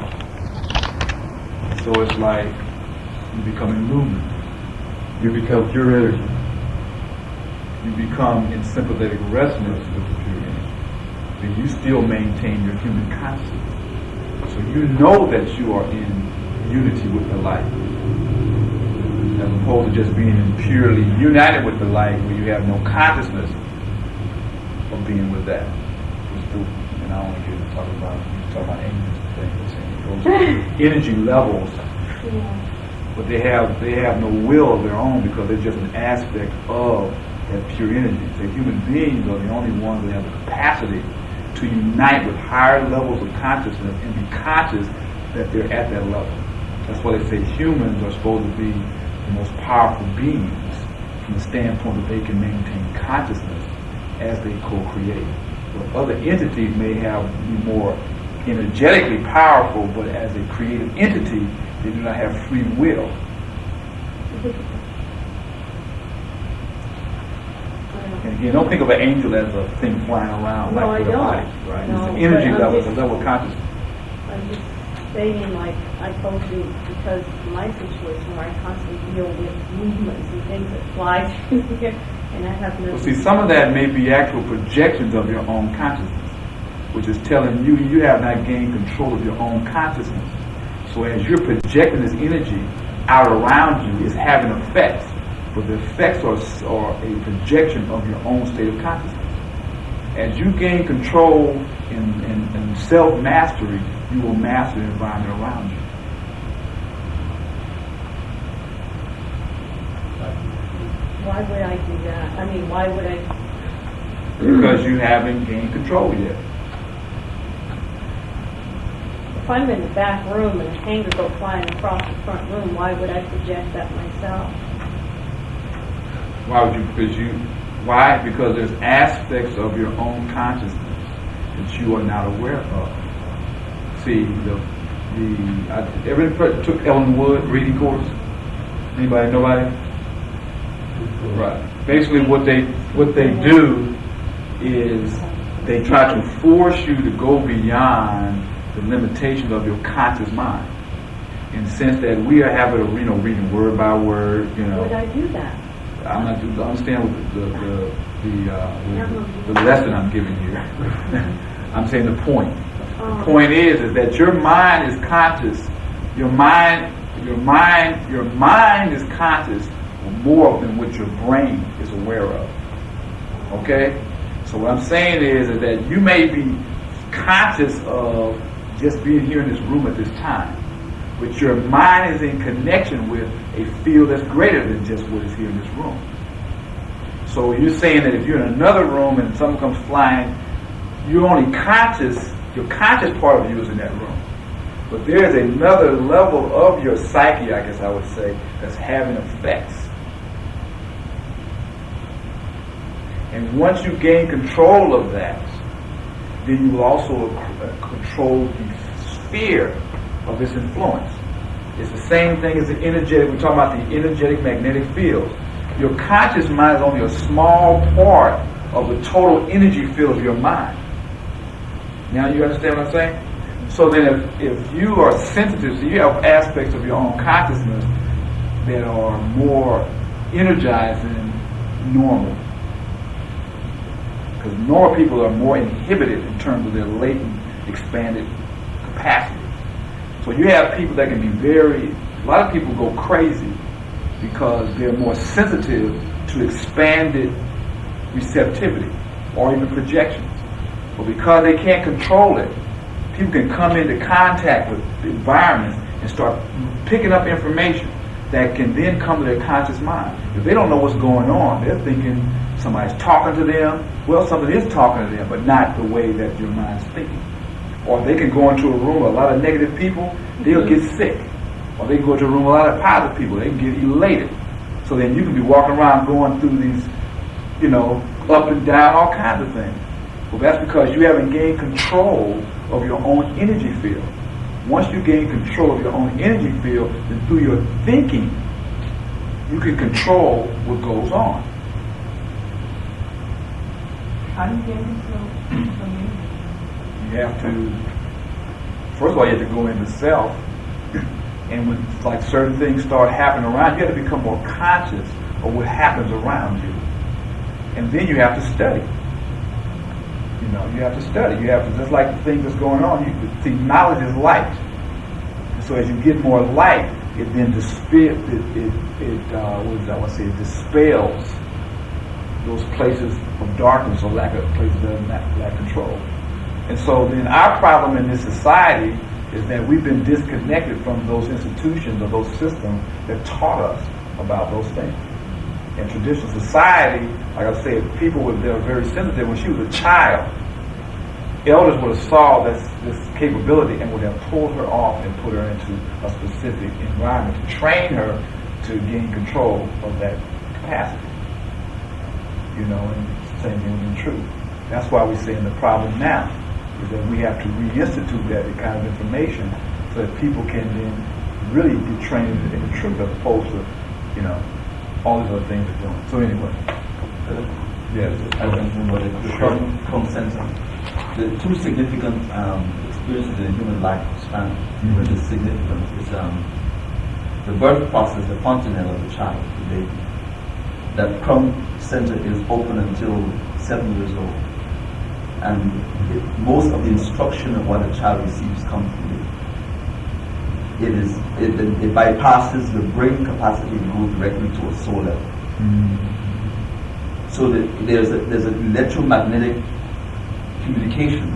So it's like you become illumined. You become pure energy. You become in sympathetic resonance with the pure energy. But you still maintain your human consciousness. So you know that you are in unity with the light. As opposed to just being purely united with the light where you have no consciousness of being with that. And I don't want to get to talk about angels and things. Those energy levels. But they have no will of their own because they're just an aspect of that pure energy. So human beings are the only ones that have the capacity to unite with higher levels of consciousness and be conscious that they're at that level. That's why they say humans are supposed to be the most powerful beings from the standpoint that they can maintain consciousness as they co-create. Other entities may be more energetically powerful, but as a creative entity, they do not have free will. And again, don't think of an angel as a thing flying around No, like I with a don't. body, right? No, It's the energy but I'm level, just- the level of consciousness. I'm just saying, like I told you, because my situation where I constantly deal with movements and things that fly through here, and I have no. Well, see, some of that may be actual projections of your own consciousness, which is telling you you have not gained control of your own consciousness. So as you're projecting this energy out around you, it's having effects, but the effects are a projection of your own state of consciousness. As you gain control in self-mastery, you will master the environment around you. Why would I do that? I mean, why would I? Because you haven't gained control yet. If I'm in the back room and a hanger go flying across the front room, why would I project that myself? Why would you? Why? Because there's aspects of your own consciousness that you are not aware of. See, everybody took Ellen Wood reading course. Anybody? Nobody? Right. Basically, what they do is they try to force you to go beyond the limitations of your conscious mind, in the sense that we are having reading word by word. Why would I do that? I'm not to understand what the lesson I'm giving you. I'm saying the point. The point is that your mind is conscious. Your mind is conscious more than what your brain is aware of. Okay? So what I'm saying is that you may be conscious of just being here in this room at this time, but your mind is in connection with a field that's greater than just what is here in this room. So you're saying that if you're in another room and someone comes flying, you're only conscious, your conscious part of you is in that room. But there is another level of your psyche, I guess I would say, that's having effects. And once you gain control of that, then you will also control the sphere of its influence. It's the same thing as the energetic. We're talking about the energetic magnetic field. Your conscious mind is only a small part of the total energy field of your mind. Now you understand what I'm saying? So then if you are sensitive, so you have aspects of your own consciousness that are more energized than normal. Because normal people are more inhibited in terms of their latent, expanded capacity. So you have people that can be a lot of people go crazy because they're more sensitive to expanded receptivity or even projections. But because they can't control it, people can come into contact with the environments and start picking up information that can then come to their conscious mind. If they don't know what's going on, they're thinking somebody's talking to them. Well, something is talking to them, but not the way that your mind's thinking. Or they can go into a room with a lot of negative people, they'll get sick. Or they can go into a room with a lot of positive people, they can get elated. So then you can be walking around going through these, up and down, all kinds of things. Well, that's because you haven't gained control of your own energy field. Once you gain control of your own energy field, then through your thinking, you can control what goes on. How do you gain control from you? You have to, first of all, you have to go into self. And when certain things start happening around you, have to become more conscious of what happens around you. And then you have to study. You have to study. You have to, just like the things that's going on, see, knowledge is light. And so as you get more light, it then dispels those places of darkness or places that lack control. And so then our problem in this society is that we've been disconnected from those institutions or those systems that taught us about those things. In traditional society, like I said, people that are very sensitive. When she was a child, elders would have saw this capability and would have pulled her off and put her into a specific environment to train her to gain control of that capacity. And the same thing would be true. That's why we're saying the problem now is that we have to reinstitute that kind of information so that people can then really be trained in the truth as opposed to, all these other things they're doing. So anyway. Yes. I don't remember the Crumb Center. The two significant experiences in the human lifespan, which is significant, is the birth process, the fontanelle of the child, the baby. That Crumb Center is open until 7 years old. And most of the instruction of what a child receives comes from it. It bypasses the brain capacity and goes directly to a soul level. So there's an electromagnetic communication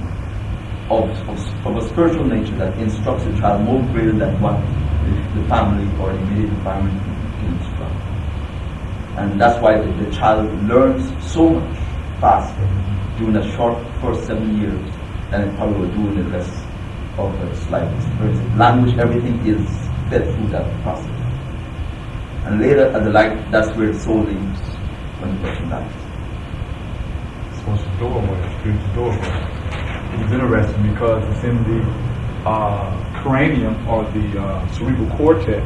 of a spiritual nature that instructs the child more greater than what the family or the immediate environment can instruct. And that's why the child learns so much faster during a short first 7 years than it probably will do in the rest of its life experience. Language, everything is fed through that process. And later at the life, that's where the soul leaves when the person dies. So it's a doorway, spiritual doorway. It's interesting because it's in the cranium or the cerebral cortex,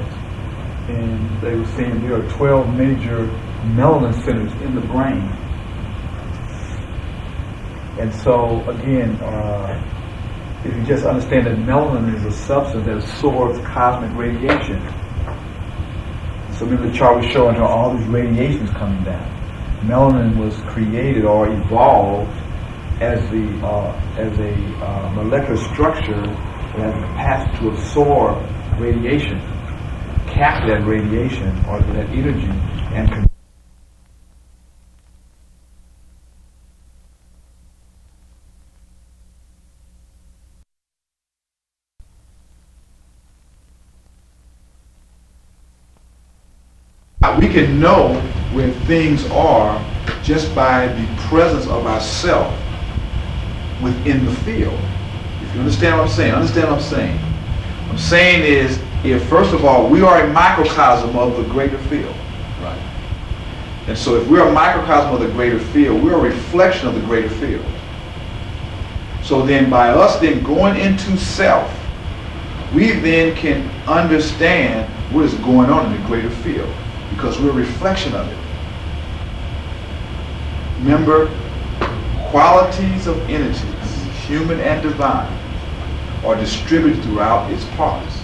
and they were saying there are 12 major melanin centers in the brain. And so again, if you just understand that melanin is a substance that absorbs cosmic radiation. So remember the chart was showing how all these radiations coming down. Melanin was created or evolved as a molecular structure that has the capacity to absorb radiation, capture that radiation or that energy, and we can know where things are just by the presence of ourself within the field. If you understand what I'm saying, What I'm saying is, if first of all, we are a microcosm of the greater field. Right. And so if we're a microcosm of the greater field, we're a reflection of the greater field. So then by us then going into self, we then can understand what is going on in the greater field, because we're a reflection of it. Remember, qualities of entities, human and divine, are distributed throughout its parts.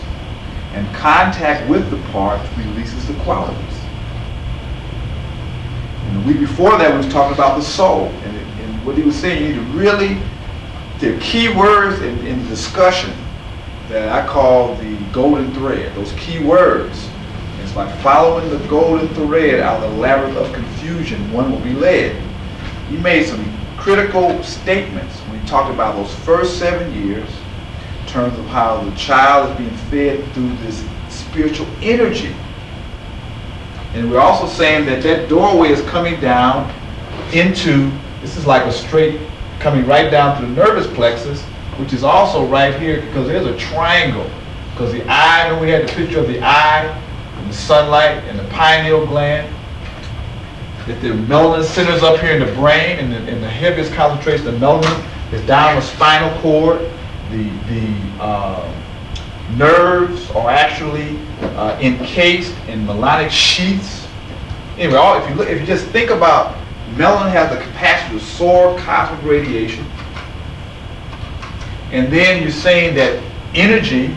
And contact with the parts releases the qualities. And the week before that, we was talking about the soul. And what he was saying, you need to really, there are key words in the discussion that I call the golden thread. Those key words. It's like following the golden thread out of the labyrinth of confusion, one will be led. He made some critical statements when he talked about those first 7 years in terms of how the child is being fed through this spiritual energy. And we're also saying that that doorway is coming down into, this is like a straight coming right down to the nervous plexus, which is also right here because there's a triangle. Because the eye, remember we had the picture of the eye, and the sunlight, and the pineal gland. That the melanin centers up here in the brain, and the heaviest concentration of melanin is down the spinal cord. The nerves are actually encased in melanic sheaths. Anyway, if you just think about, melanin has the capacity to absorb cosmic radiation. And then you're saying that energy,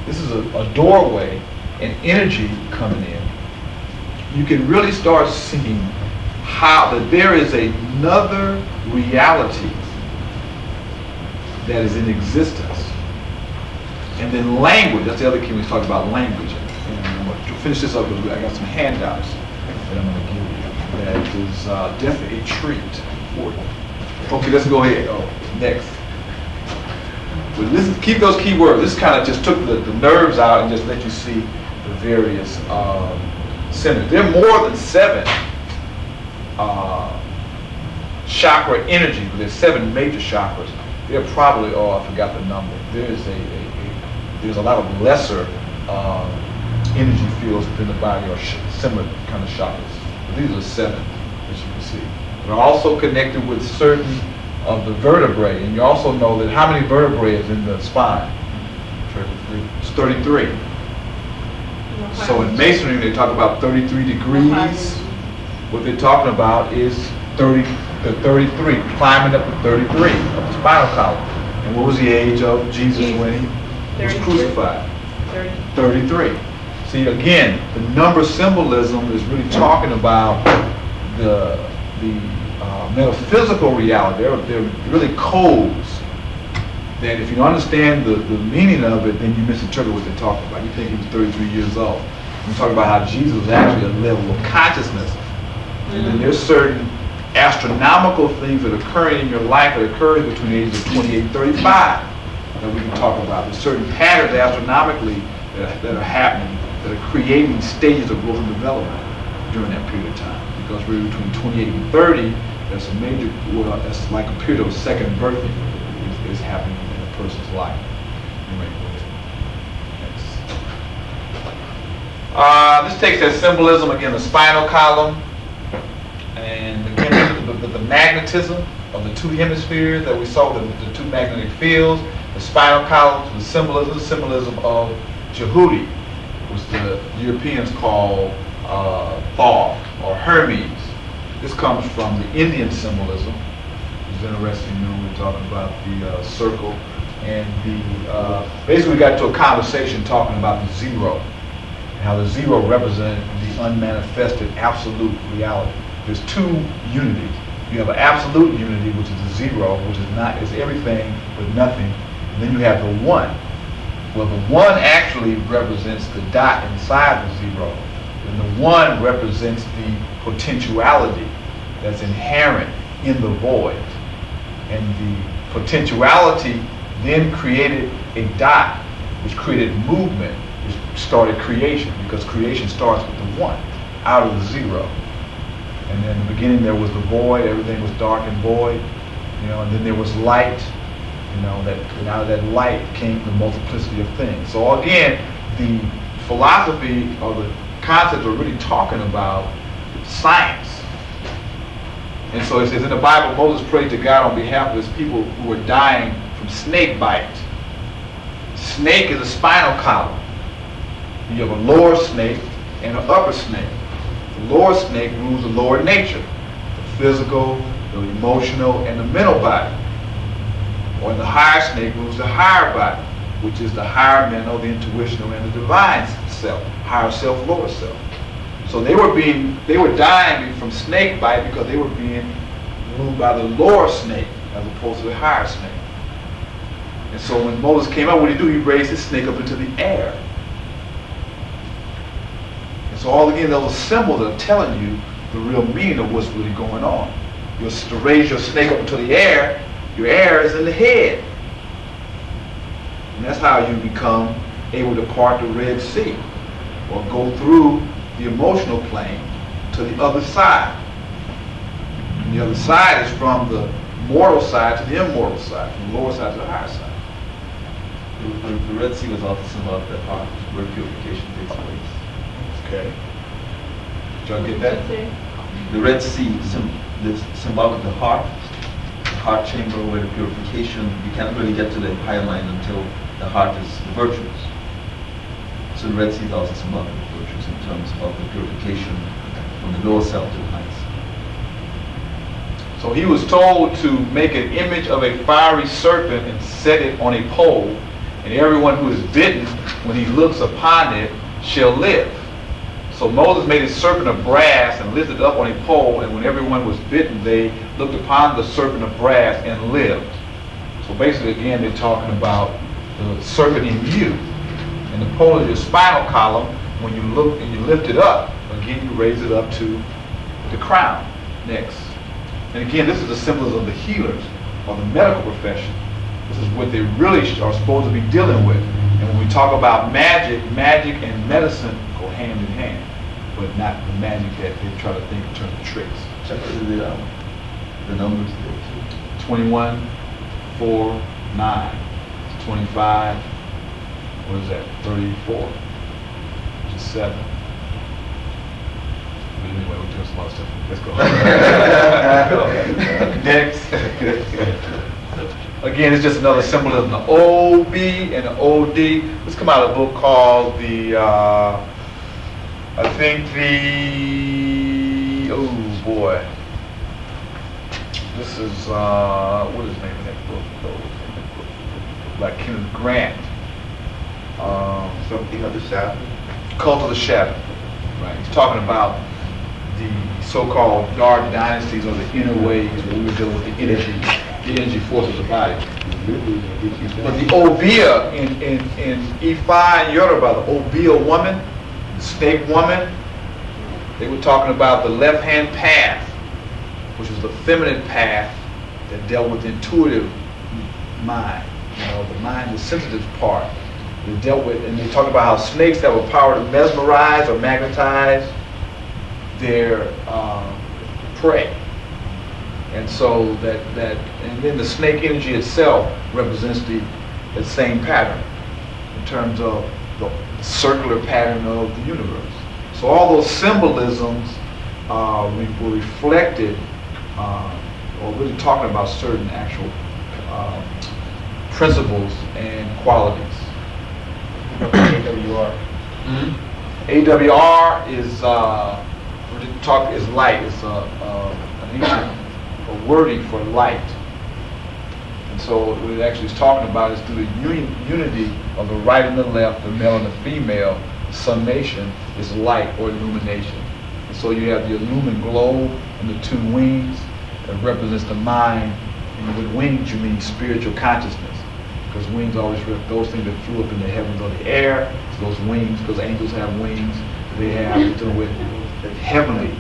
this is a doorway, and energy coming in. You can really start seeing how that there is another reality that is in existence. And then language, that's the other key we talk about, language. And I'm going to finish this up because I got some handouts that I'm going to give you. That is definitely a treat for you. Okay, let's go ahead. Oh, next. But listen, keep those key words. This kind of just took the nerves out and just let you see the various centers. There are more than 7 chakra energies, but there's 7 major chakras. There probably are, I forgot the number. There's a lot of lesser energy fields within the body or similar kind of chakras. But these are 7 that you can see. They're also connected with certain of the vertebrae. And you also know that how many vertebrae is in the spine? It's 33. So in masonry, they talk about 33 degrees. What they're talking about is the 33, climbing up to 33 of the spinal column. And what was the age of Jesus when he was crucified? 33. See, again, the number symbolism is really talking about the metaphysical reality. They're really codes that if you don't understand the meaning of it, then you misinterpret what they're talking about. You think he was 33 years old. We talk about how Jesus was actually a level of consciousness. And then there's certain astronomical things that occur in your life that occurs between the ages of 28 and 35 that we can talk about. There's certain patterns astronomically that are happening, that are creating stages of growth and development during that period of time. Because we're between 28 and 30, that's a major, well, that's like a period of second birthing is happening in a person's life. Anyway, go ahead. Next. This takes that symbolism, again, the spinal column, and again, the magnetism of the two hemispheres that we saw, the two magnetic fields, the spinal column, the symbolism of Jehudi, which the Europeans call Thoth or Hermes. This comes from the Indian symbolism. It's interesting, we're talking about the circle, and the basically we got to a conversation talking about the zero, and how the zero represented the unmanifested absolute reality. There's two unities. You have an absolute unity, which is the zero, which is everything but nothing, and then you have the one. Well, the one actually represents the dot inside the zero, and the one represents the potentiality that's inherent in the void. And the potentiality then created a dot, which created movement, which started creation, because creation starts with the one, out of the zero. And then in the beginning there was the void, everything was dark and void, and then there was light, that out of that light came the multiplicity of things. So again, the philosophy or the concepts are really talking about science. And so it says in the Bible, Moses prayed to God on behalf of his people who were dying from snake bite. Snake is a spinal column. You have a lower snake and an upper snake. The lower snake rules the lower nature, the physical, the emotional, and the mental body. Or the higher snake rules the higher body, which is the higher mental, the intuitional, and the divine self, higher self, lower self. So they were dying from snake bite because they were being ruled by the lower snake as opposed to the higher snake. And so when Moses came up, what did he do? He raised his snake up into the air. And so all again, those symbols are telling you the real meaning of what's really going on. You're to raise your snake up into the air, your air is in the head. And that's how you become able to part the Red Sea or go through the emotional plane to the other side. And the other side is from the mortal side to the immortal side, from the lower side to the higher side. The Red Sea was also symbolic of the heart, where purification takes place. Okay. Did y'all get that? The Red Sea is symbolic of the heart chamber, where the purification, you can't really get to the higher mind until the heart is virtuous. So the Red Sea is also symbolic of virtues in terms of the purification from the lower self to the highest. So he was told to make an image of a fiery serpent and set it on a pole, and everyone who is bitten, when he looks upon it, shall live. So Moses made a serpent of brass and lifted it up on a pole, and when everyone was bitten, they looked upon the serpent of brass and lived. So basically, again, they're talking about the serpent in you. And the pole is your spinal column. When you look and you lift it up, again, you raise it up to the crown next. And again, this is the symbolism of the healers or the medical profession. This is what they really are supposed to be dealing with. And when we talk about magic and medicine go hand in hand, but not the magic that they try to think in terms of tricks. Check the numbers there too. 21, 4, 9, 25, what is that, 34, which is 7. anyway, we're doing some other stuff. Let's go. Next. Again, it's just another symbolism, the OB and the OD. This come out of a book called the, I think the, oh boy. This is, what is the name of that book? Like Kenneth Grant. Something of the shadow. Cult of the Shadow. Right. He's talking about the so-called dark dynasties or the inner ways where we were dealing with the energy force of the body. But the Obia in Ifa and Yoruba, the Obia woman, the snake woman, they were talking about the left-hand path, which was the feminine path that dealt with the intuitive mind. You know, the mind, the sensitive part. They dealt with, and they talked about how snakes have a power to mesmerize or magnetize their prey. And so and then the snake energy itself represents that same pattern in terms of the circular pattern of the universe. So all those symbolisms were reflected, or really talking about certain actual principles and qualities. AWR. AWR is is light. It's an ancient wording for light. And so what it actually is talking about is through the unity of the right and the left, the male and the female, summation is light or illumination. And so you have the illumined globe and the two wings that represents the mind. And with wings you mean spiritual consciousness. Because wings always represent those things that flew up in the heavens or the air. So those wings, because angels have wings, they have to do with heavenly.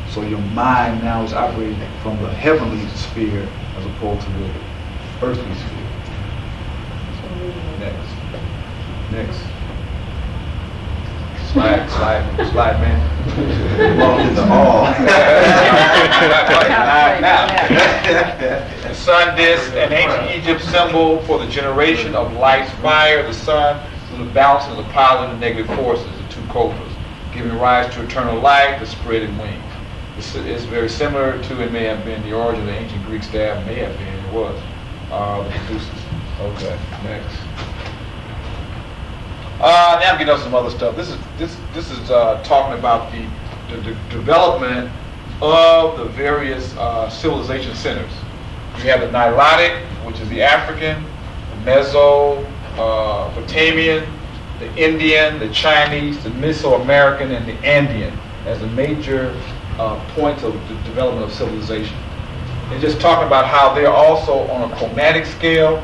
So your mind now is operating from the heavenly sphere as opposed to the earthly sphere. Next. Slide, man. Well, in the hall. Now. The sun disk, an ancient Egypt symbol for the generation of light's fire. The sun is the balance of the positive and negative forces, the two cobras, giving rise to eternal light, the spreading wings. It's very similar to, it may have been the origin of the ancient Greek staff, may have been, it was, the Caduceus. Okay, next. Now I'm getting into some other stuff. This is talking about the development of the various civilization centers. You have the Nilotic, which is the African, the Mesopotamian, the Indian, the Chinese, the Mesoamerican, and the Andean as the major points of the development of civilization. They're just talking about how they're also on a chromatic scale,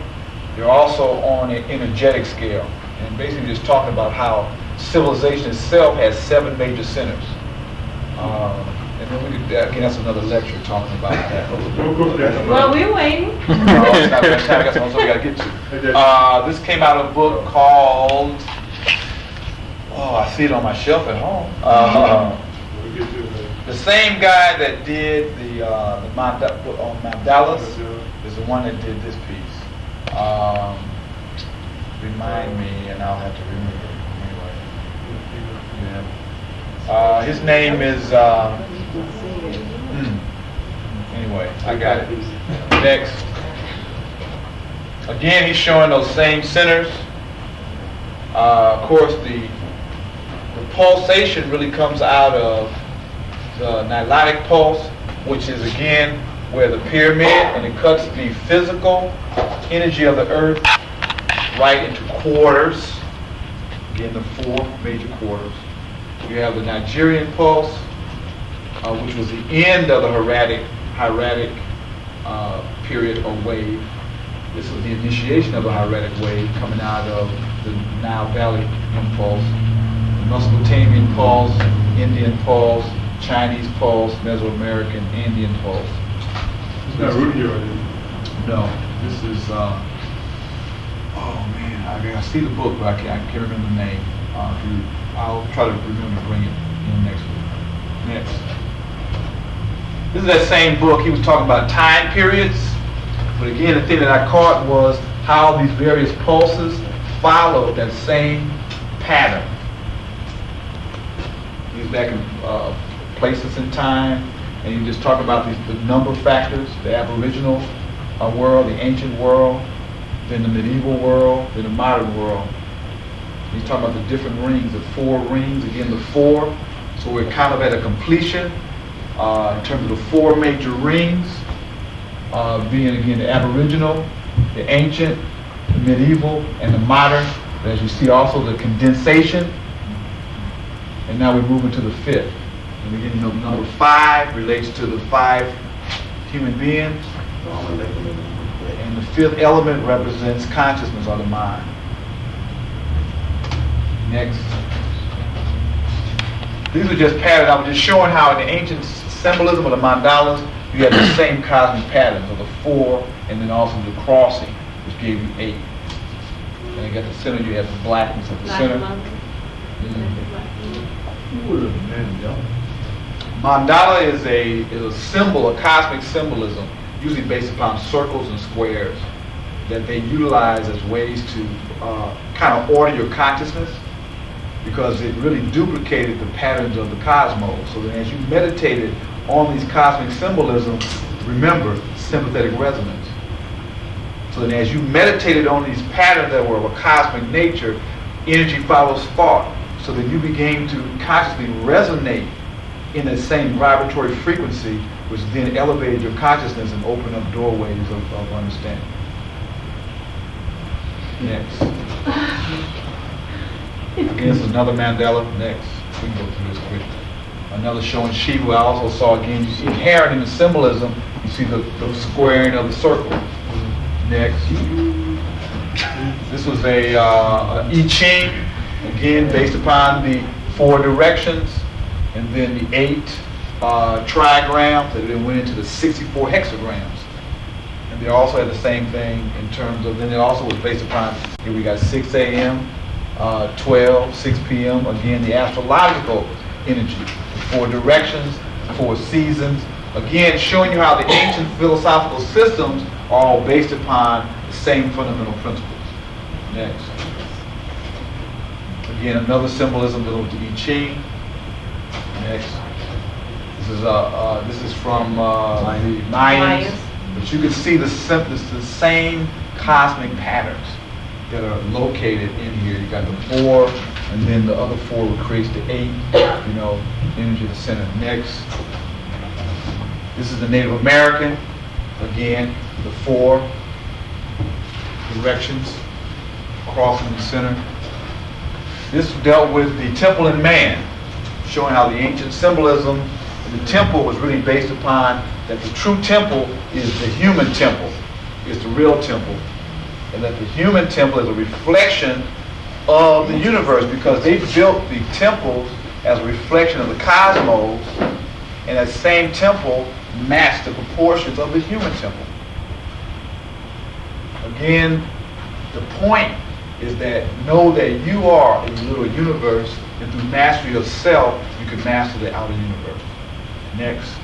they're also on an energetic scale. And basically just talking about how civilization itself has 7 major centers. And then we could, again, that's another lecture talking about that. Well, we're waiting. It's not that time, I got something we got to get to. This came out of a book called, I see it on my shelf at home. The same guy that did the Mandalas is the one that did this piece. Remind me, and I'll have to remember anyway. Yeah. His name is. Anyway, I got it. Next. Again, he's showing those same centers. Of course, the pulsation really comes out of the Nilotic pulse, which is again where the pyramid, and it cuts the physical energy of the earth right into quarters. Again, the 4 major quarters. You have the Nigerian pulse, which was the end of the hieratic period or wave. This was the initiation of the hieratic wave coming out of the Nile Valley impulse. The Mesopotamian pulse, Indian pulse, Chinese pulse, Mesoamerican, Indian pulse. It's not Rudio, is it? No, this is. I see the book, but I can't remember the name. I'll try to remember to bring it in next week. Next. This is that same book. He was talking about time periods. But again, the thing that I caught was how these various pulses followed that same pattern. He was back in places in time, and you just talk about the number factors, the aboriginal world, the ancient world, then the medieval world, then the modern world. He's talking about the different rings, the 4 rings, again the 4. So we're kind of at a completion in terms of the 4 major rings, being again the aboriginal, the ancient, the medieval, and the modern. But as you see also the condensation. And now we're moving to the 5th. And again, number 5 relates to the 5 human beings. And the 5th element represents consciousness or the mind. Next. These are just patterns. I was just showing how in the ancient symbolism of the mandalas, you had the same cosmic patterns of the 4, and then also the crossing, which gave you 8. And you got the center, you have the blackness at the center. Mandala is a symbol, a cosmic symbolism, usually based upon circles and squares, that they utilize as ways to kind of order your consciousness, because it really duplicated the patterns of the cosmos. So that as you meditated on these cosmic symbolisms, remember sympathetic resonance. So that as you meditated on these patterns that were of a cosmic nature, energy follows thought. So that you began to consciously resonate in the same vibratory frequency, which then elevated your consciousness and opened up doorways of understanding. Next. Again, this is another mandala. Next. We can go through this quickly. Another showing Shiva. I also saw, again, you see inherent in the symbolism, you see the squaring of the circle. Next. This was a I Ching, again, based upon the 4 directions, and then the 8 trigrams that then went into the 64 hexagrams. And they also had the same thing in terms of, then it also was based upon, here we got 6 a.m., 12, 6 p.m., again, the astrological energy, the 4 directions, 4 seasons, again, showing you how the ancient philosophical systems are all based upon the same fundamental principles. Next. Again, another symbolism dealing with the I Ching. Next. This is from the Mayans. But you can see the same cosmic patterns that are located in here. You got the 4, and then the other 4 which creates the 8, energy of the center. Next. This is the Native American. Again, the 4 directions, crossing the center. This dealt with the temple and man, showing how the ancient symbolism of the temple was really based upon that the true temple is the human temple, is the real temple, and that the human temple is a reflection of the universe, because they built the temples as a reflection of the cosmos, and that same temple matched the proportions of the human temple. Again, the point is that know that you are a little universe, and through mastery of self, you can master the outer universe. Next.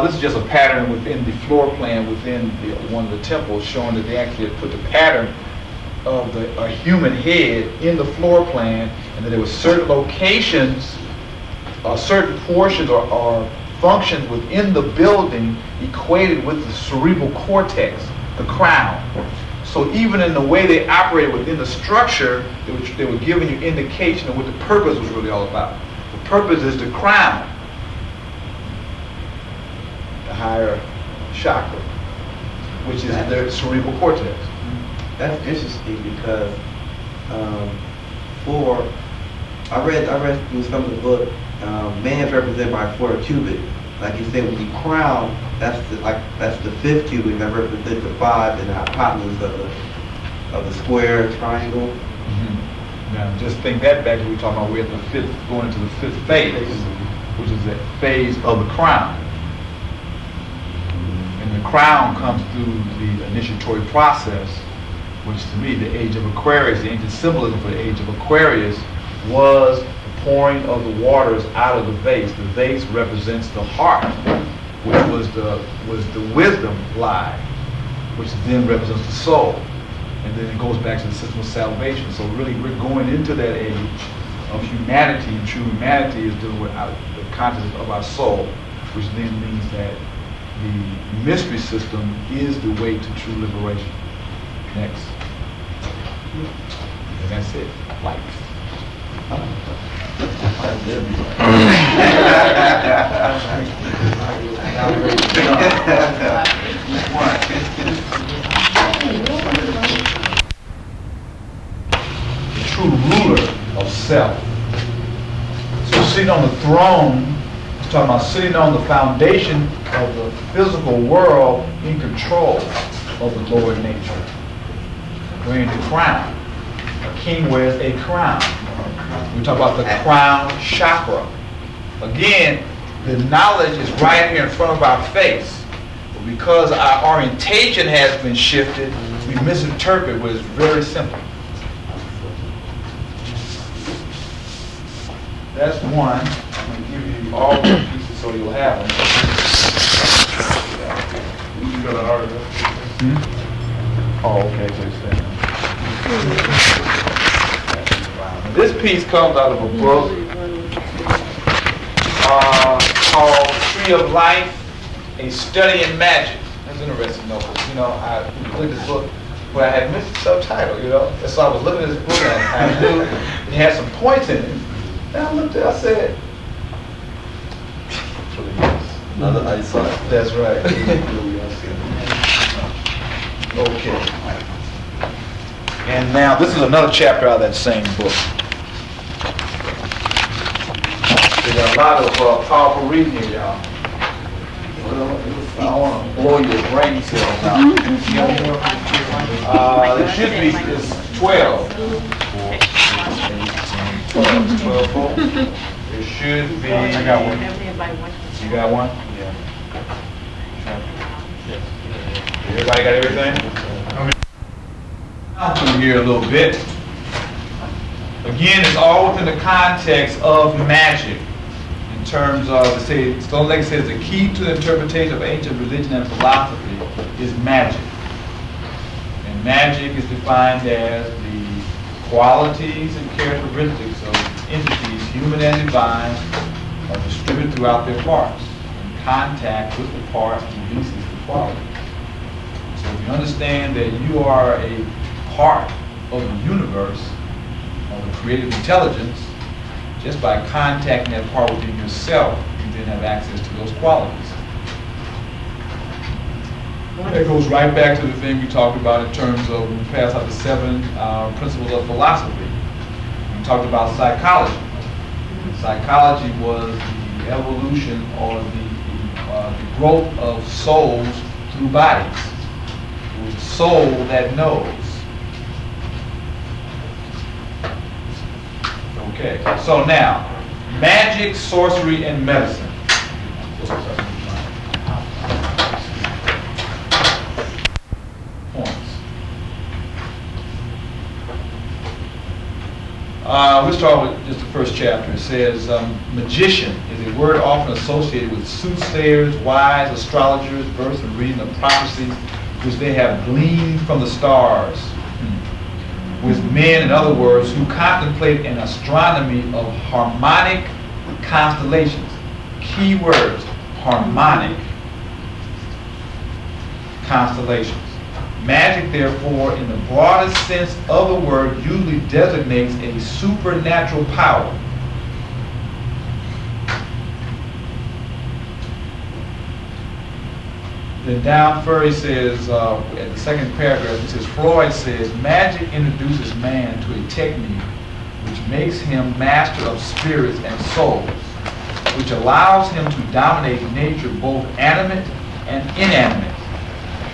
This is just a pattern within the floor plan within one of the temples, showing that they actually had put the pattern of a human head in the floor plan, and that there were certain locations, certain portions or functions within the building equated with the cerebral cortex, the crown. So even in the way they operated within the structure, they were giving you indication of what the purpose was really all about. The purpose is the crown, the higher chakra, which is their cerebral cortex. That's interesting because I read through some of the book, man's represented by 4 cubits. Like you said, with the crown, that's the 5th cubit that represents the 5 and the hypotenuse of the square triangle. Mm-hmm. Now, just think that back when we were talking about we're at the 5th, going into the 5th phase, which is the phase of the crown. And the crown comes through the initiatory process, which to me, the age of Aquarius, the ancient symbolism for the age of Aquarius was the pouring of the waters out of the vase. The vase represents the heart, which was the wisdom lie, which then represents the soul. And then it goes back to the system of salvation. So really, we're going into that age of humanity, and true humanity is dealing with the consciousness of our soul, which then means that the mystery system is the way to true liberation. Next. And that's it. Light. The true ruler of self. So sitting on the throne, it's talking about sitting on the foundation of the physical world in control of the lower nature. Wearing the crown. A king wears a crown. We talk about the crown chakra. Again, the knowledge is right here in front of our face. But because our orientation has been shifted, we misinterpret what is very simple. That's one. I'm going to give you all the pieces so you'll have them. You got an article? Oh, okay. So it's there. This piece comes out of a book called Tree of Life, A Study in Magic. That's interesting, though. You know, I looked at this book, but I had missed the subtitle, you know. And so I was looking at this book, and I knew it had some points in it. And I looked at it, I said, Another eyesight. that's right. Okay. And now, this is another chapter out of that same book. There's a lot of powerful reading here, y'all. I don't want to blow your brain cells out. It should be it's 12. 12. It should be. I got one. You got one? Yeah. Everybody got everything? I'll through here a little bit. Again, it's all within the context of magic. In terms of, Stone Lake says the key to the interpretation of ancient religion and philosophy is magic. And magic is defined as the qualities and characteristics of entities, human and divine, are distributed throughout their parts. In contact with the parts releases the quality. So if you understand that you are a part of the universe, of the creative intelligence, just by contacting that part within yourself, you then have access to those qualities. That goes right back to the thing we talked about in terms of when we passed out the 7 principles of philosophy. We talked about psychology. Psychology was the evolution or the growth of souls through bodies. It was the soul that knows. Okay, so now, magic, sorcery, and medicine. Points. We'll start with just the first chapter. It says, magician is a word often associated with soothsayers, wise, astrologers, versed in reading of prophecies, which they have gleaned from the stars. With men, in other words, who contemplate an astronomy of harmonic constellations. Key words, harmonic constellations. Magic, therefore, in the broadest sense of the word, usually designates a supernatural power. Then down further he says, at the second paragraph, it says, Freud says, magic introduces man to a technique which makes him master of spirits and souls, which allows him to dominate nature, both animate and inanimate.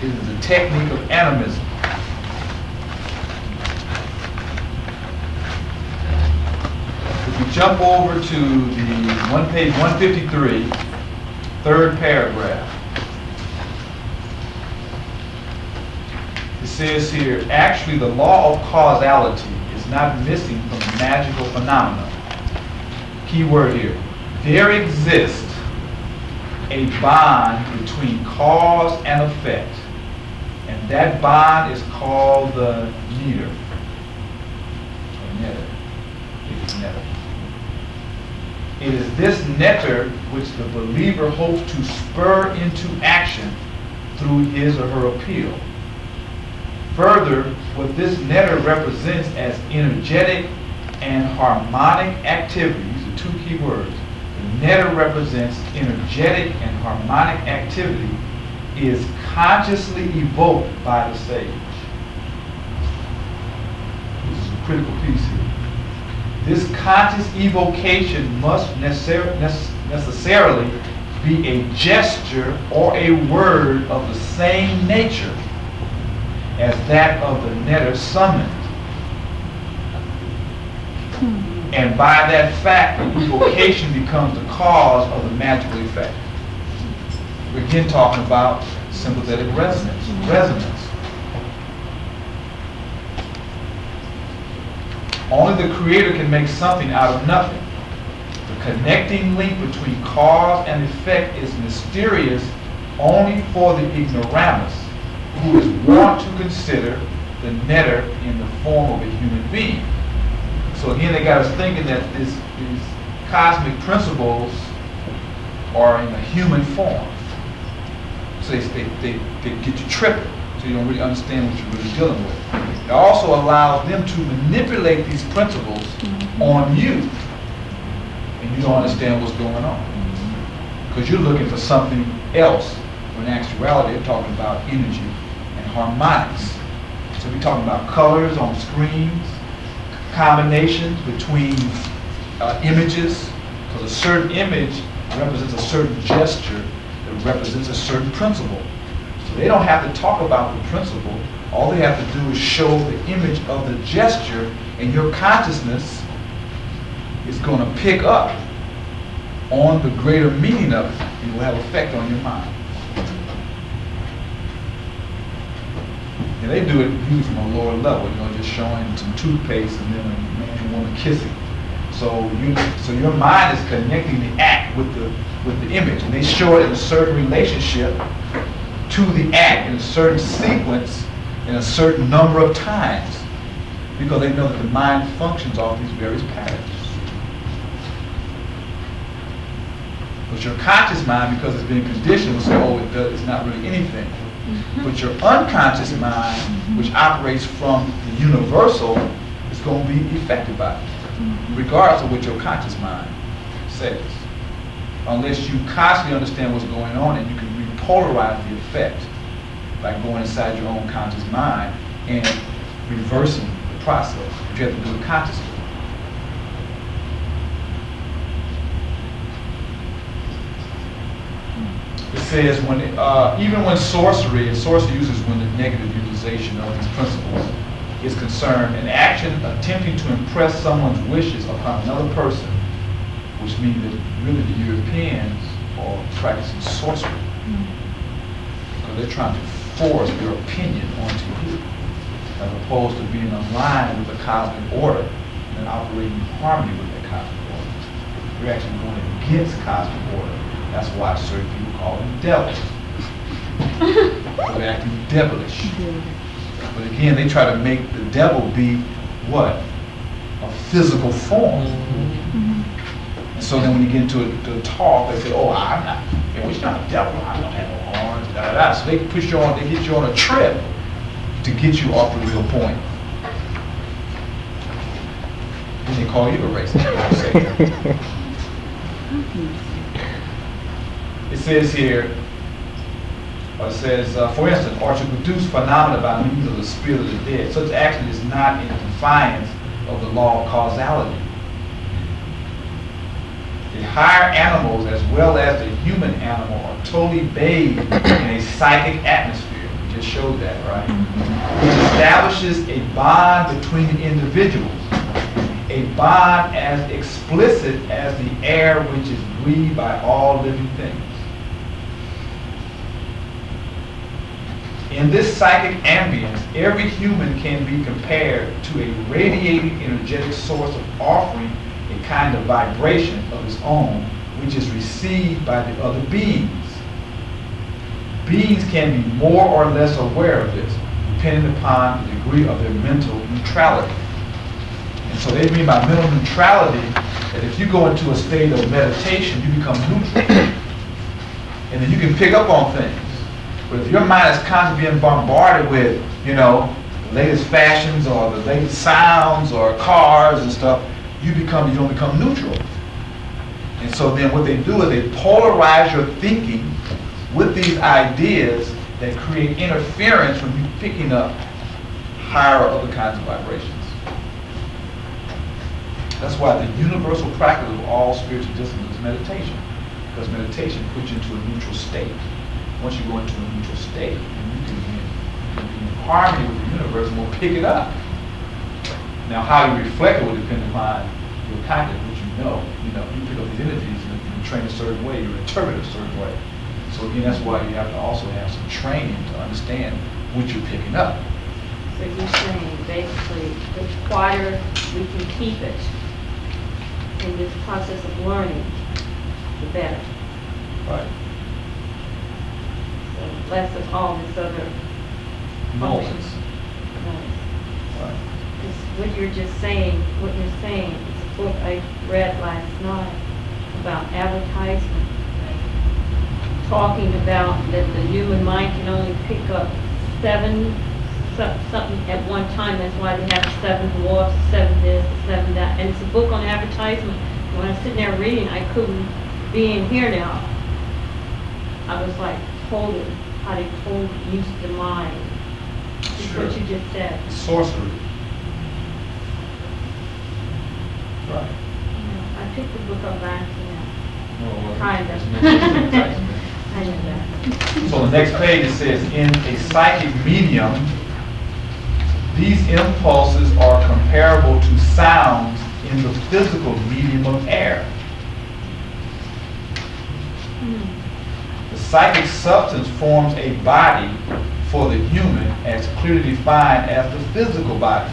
It is a technique of animism. If we jump over to the page 153, third paragraph. It says here, actually the law of causality is not missing from the magical phenomena. Key word here. There exists a bond between cause and effect. And that bond is called the neter. It is this netter which the believer hopes to spur into action through his or her appeal. Further, what this netter represents as energetic and harmonic activities, the two key words, the netter represents energetic and harmonic activity, is consciously evoked by the sage. This is a critical piece here. This conscious evocation must necessarily be a gesture or a word of the same nature as that of the netter summoned. And by that fact, the evocation becomes the cause of the magical effect. We're again talking about sympathetic resonance. Only the Creator can make something out of nothing. The connecting link between cause and effect is mysterious only for the ignoramus, who is wont to consider the netter in the form of a human being. So again, they got us thinking that these cosmic principles are in a human form. So they get you tripping, so you don't really understand what you're really dealing with. It also allows them to manipulate these principles on you, and you don't understand what's going on. Because you're looking for something else, when in actuality they're talking about energy and harmonics. So we're talking about colors on screens, combinations between images, because a certain image represents a certain gesture that represents a certain principle. So they don't have to talk about the principle. All they have to do is show the image of the gesture, and your consciousness is going to pick up on the greater meaning of it, and it will have effect on your mind. And they do it usually from a lower level, just showing some toothpaste and then a man and woman kissing. So your mind is connecting the act with the image, and they show it in a certain relationship to the act in a certain sequence in a certain number of times, because they know that the mind functions off these various patterns. But your conscious mind, because it's being conditioned, will say, oh, it's not really anything. But your unconscious mind, which operates from the universal, is going to be affected by it, regardless of what your conscious mind says. Unless you constantly understand what's going on and you can repolarize the effect by going inside your own conscious mind and reversing the process. But you have to do it consciously. It says even when sorcery uses when the negative utilization of these principles is concerned, an action attempting to impress someone's wishes upon another person, which means that really the Europeans are practicing sorcery. Because they're trying to force their opinion onto you, as opposed to being aligned with the cosmic order and operating in harmony with the cosmic order. You're actually going against cosmic order. That's why certain people call them devils. They're acting devilish. But again, they try to make the devil be what? A physical form. And so then when you get into the talk, they say, oh, I'm not, it's not a devil, I don't have no horns, da da da. So they get you on a trip to get you off the real point. Then they call you a racist. It says here, for instance, or to produce phenomena by means of the spirit of the dead. Such action is not in defiance of the law of causality. The higher animals, as well as the human animal, are totally bathed in a psychic atmosphere. We just showed that, right? Which establishes a bond between the individuals. A bond as explicit as the air which is breathed by all living things. In this psychic ambience, every human can be compared to a radiating energetic source of offering a kind of vibration of its own, which is received by the other beings. Beings can be more or less aware of this, depending upon the degree of their mental neutrality. And so they mean by mental neutrality that if you go into a state of meditation, you become neutral. And then you can pick up on things. But if your mind is constantly being bombarded with, you know, the latest fashions or the latest sounds or cars and stuff, you don't become neutral. And so then what they do is they polarize your thinking with these ideas that create interference from you picking up higher or other kinds of vibrations. That's why the universal practice of all spiritual disciplines is meditation. Because meditation puts you into a neutral state. Once you go into a neutral state, you can be in harmony with the universe and will pick it up. Now, how you reflect it will depend upon your content, which you know. You pick up these energies and you train a certain way, you interpret it a certain way. So again, that's why you have to also have some training to understand what you're picking up. So you're saying basically the quieter we can keep it in this process of learning, the better. Right. So less of all this other Noise. noise. Right. Because what you're saying is a book I read last night about advertisement, talking about that the human mind can only pick up something at one time. That's why they have 7 dwarfs, 7 this, 7 that. And it's a book on advertisement. When I was sitting there reading, I couldn't be in here now. I was like holding how they use the mind. Just Sure. what you just said. Sorcery. Right. I picked the book up last year. Well, Kind it's of. no advertisement. I know that. So the next page it says, in a psychic medium, these impulses are comparable to sounds in the physical medium of air. The psychic substance forms a body for the human as clearly defined as the physical body.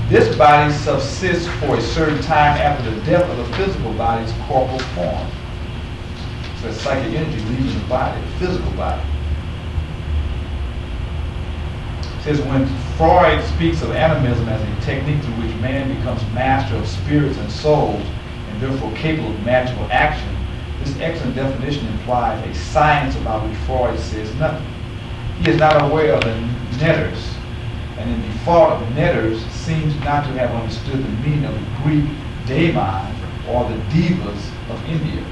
This body subsists for a certain time after the death of the physical body's corporal form. So psychic energy leaving the body, the physical body. It says when Freud speaks of animism as a technique through which man becomes master of spirits and souls and therefore capable of magical action, this excellent definition implies a science about which Freud says nothing. He is not aware of the netters, and in default of netters seems not to have understood the meaning of the Greek daemon or the divas of India.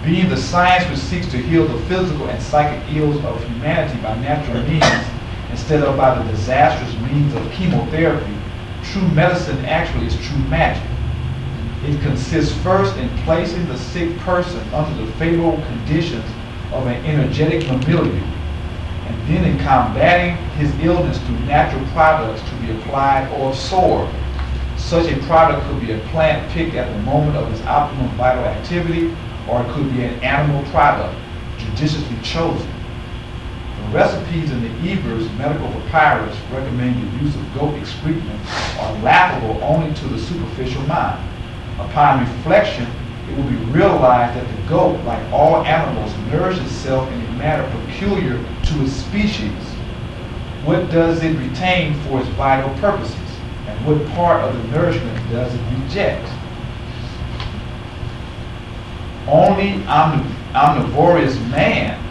Being the science which seeks to heal the physical and psychic ills of humanity by natural means instead of by the disastrous means of chemotherapy, true medicine actually is true magic. It consists first in placing the sick person under the favorable conditions of an energetic milieu, and then in combating his illness through natural products to be applied or absorbed. Such a product could be a plant picked at the moment of its optimum vital activity, or it could be an animal product, judiciously chosen. The recipes in the Eber's medical papyrus recommend the use of goat excrement are laughable only to the superficial mind. Upon reflection, it will be realized that the goat, like all animals, nourishes itself in a manner peculiar to its species. What does it retain for its vital purposes? And what part of the nourishment does it reject? Only omnivorous man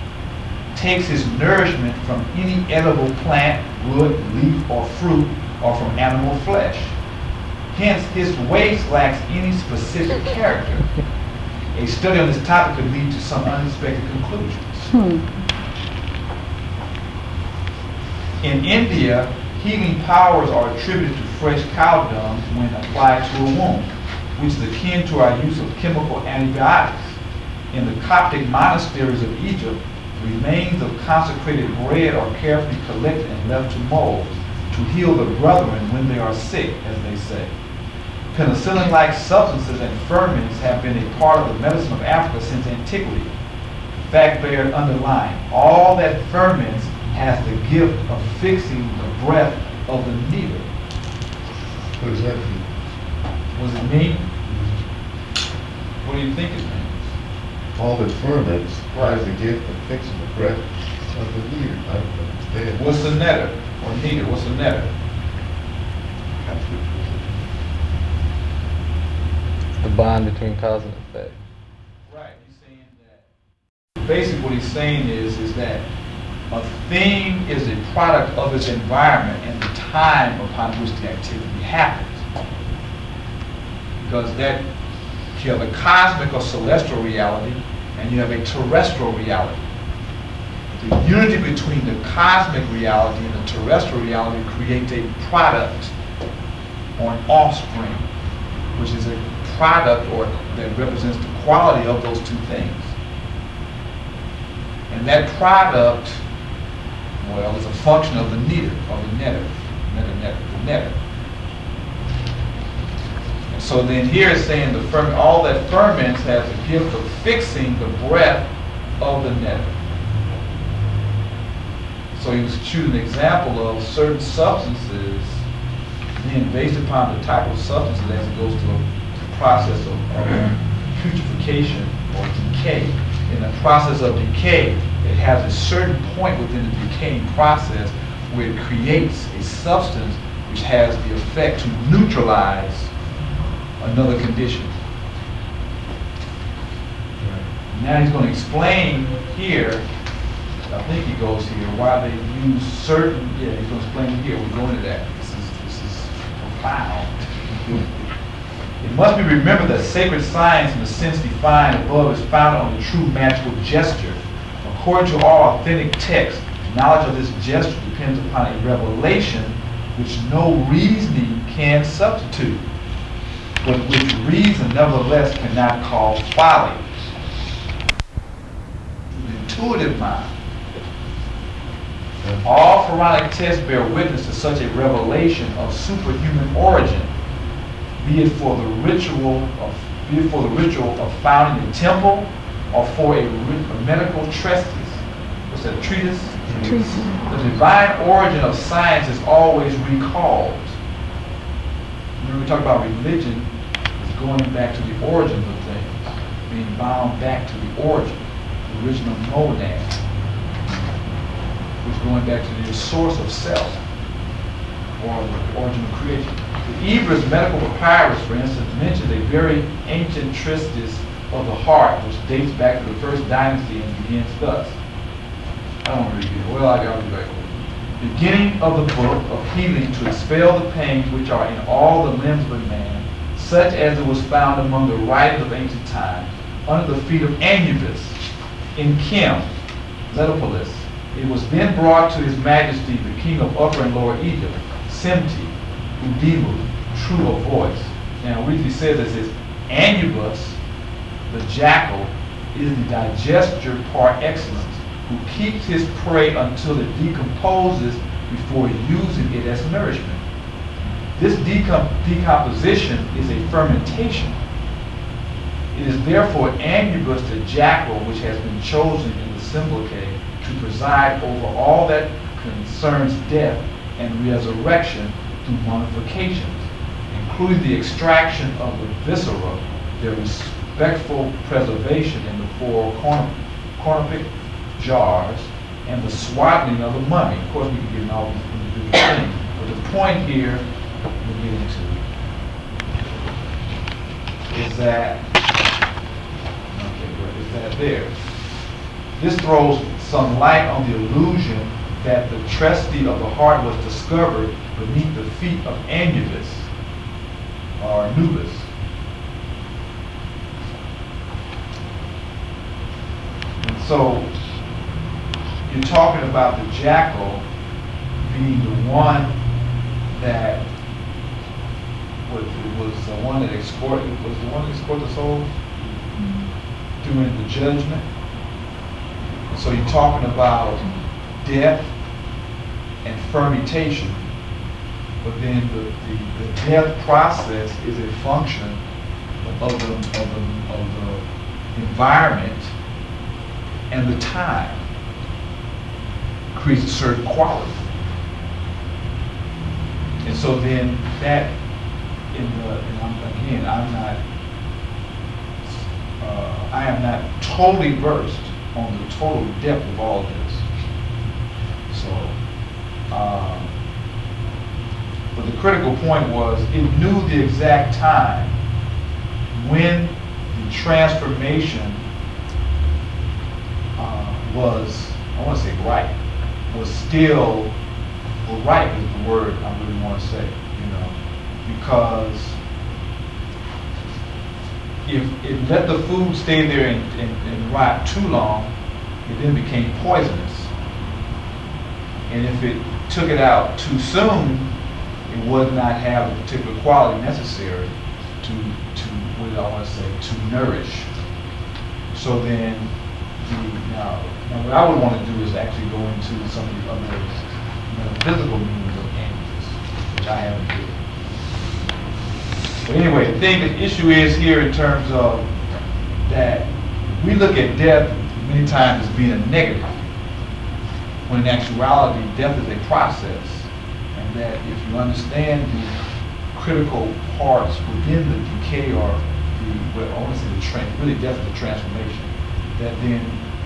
takes his nourishment from any edible plant, wood, leaf, or fruit, or from animal flesh. Hence, his waste lacks any specific character. A study on this topic could lead to some unexpected conclusions. In India, healing powers are attributed to fresh cow dung when applied to a wound, which is akin to our use of chemical antibiotics. In the Coptic monasteries of Egypt, remains of consecrated bread are carefully collected and left to mold, to heal the brethren when they are sick, as they say. Penicillin-like substances and ferments have been a part of the medicine of Africa since antiquity. The fact bears underlying, all that ferments has the gift of fixing the breath of the needle. What does that mean? What does it mean? What do you think it means? All that ferments has the gift of fixing the breath of the leader. I don't understand. What's the netter? Or needle? What's the netter? bond between cause and effect. Right. He's saying that. Basically, what he's saying is that a thing is a product of its environment and the time upon which the activity happens. Because that you have a cosmic or celestial reality and you have a terrestrial reality. The unity between the cosmic reality and the terrestrial reality creates a product or an offspring, which is a product or that represents the quality of those two things. And that product, well, is a function of the netter, the netter. And so then here it's saying all that ferments has the gift of fixing the breath of the netter. So he was choosing an example of certain substances being based upon the type of substances as it goes through a process of putrefaction or decay. In the process of decay, it has a certain point within the decaying process where it creates a substance which has the effect to neutralize another condition. Now he's going to explain here, I think he goes here, why they use certain, he's going to explain here, we're going to that. This is profound. It must be remembered that sacred science in the sense defined above is founded on the true magical gesture. According to all authentic texts, knowledge of this gesture depends upon a revelation which no reasoning can substitute, but which reason nevertheless cannot call folly. The intuitive mind. All pharaonic texts bear witness to such a revelation of superhuman origin, be it for the ritual of founding a temple, or for a medical treatise. What's that? Treatise? The divine origin of science is always recalled. When we talk about religion, it's going back to the origins of things, being bound back to the origin, the original monad, which is going back to the source of self, or the origin of creation. The Ebers Medical Papyrus, for instance, mentions a very ancient treatise of the heart, which dates back to the first dynasty and begins thus. I don't want to read it. Well, I'll be back. Beginning of the book of healing to expel the pains which are in all the limbs of a man, such as it was found among the writings of ancient times, under the feet of Anubis, in Kim, Letopolis. It was then brought to His Majesty, the King of Upper and Lower Egypt, Semti, Udimu, true of voice. Now, what he says is Anubis, the jackal, is the digester par excellence, who keeps his prey until it decomposes before using it as nourishment. This decomposition is a fermentation. It is therefore Anubis, the jackal, which has been chosen in the Sympathetic to preside over all that concerns death and resurrection through mummifications, including the extraction of the viscera, their respectful preservation in the 4 cornific jars, and the swaddling of the mummy. Of course, we can get in all these individual things, but the point here we're getting to is that, there. This throws some light on the illusion that the trustee of the heart was discovered beneath the feet of Anubis, or Anubis. And so, you're talking about the jackal being the one that was the one that escorted the soul during the judgment. So you're talking about death and fermentation, but then the death process is a function of the environment and the time. Creates a certain quality. And so then that I am not totally versed on the total depth of all this. So, but the critical point was it knew the exact time when the transformation was, I want to say ripe, was still, well, ripe is the word I really want to say, you know, because if it let the food stay there and rot too long, it then became poisonous. And if it took it out too soon, it would not have a particular quality necessary to what I want to say, to nourish. So then, now what I would want to do is actually go into some of the other metaphysical meanings of energies, which I haven't did. But anyway, the issue is here in terms of that we look at death many times as being a negative, when in actuality death is a process, and that if you understand the critical parts within the decay or I want to say really death is a transformation, that then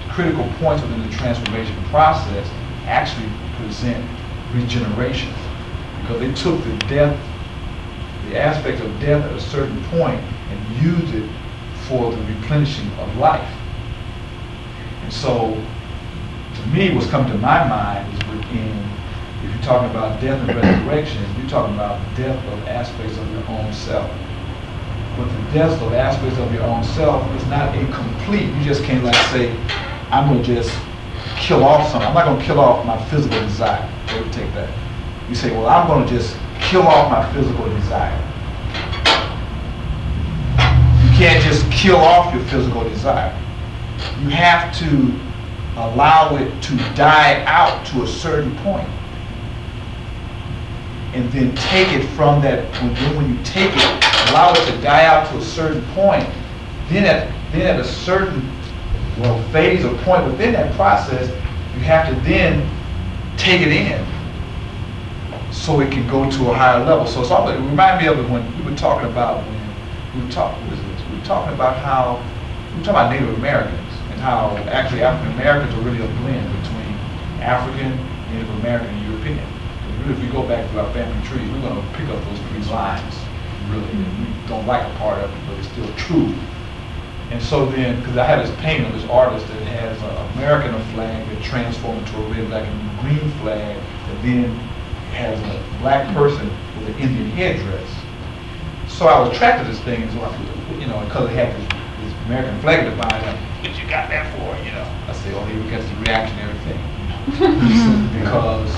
critical points within the transformation process actually present regeneration, because they took the aspect of death at a certain point and used it for the replenishing of life. And so, to me, what's come to my mind is within, if you're talking about death and resurrection, you're talking about death of aspects of your own self. But the death of aspects of your own self is not a complete. You just can't like say, I'm going to just kill off something. I'm not going to kill off my physical desire. Let me take that. You say, well, I'm going to just kill off my physical desire. You can't just kill off your physical desire. You have to allow it to die out to a certain point. And then take it from that, when you take it, allow it to die out to a certain point, then at a certain phase or point within that process, you have to then take it in so it can go to a higher level. So it's always, it reminded me of it when we were talking about Native Americans, and how actually African Americans are really a blend between African, Native American, and European. Really, if we go back to our family trees, we're going to pick up those 3 lines, really. And we don't like a part of it, but it's still true. And so then, because I have this painting of this artist that has an American flag that transformed into a red, black, and green flag that then has a black person with an Indian headdress. So I was attracted to this thing, and so because it had this American flag at the bottom, like, what you got that for, I say, oh, here we got the reactionary thing, because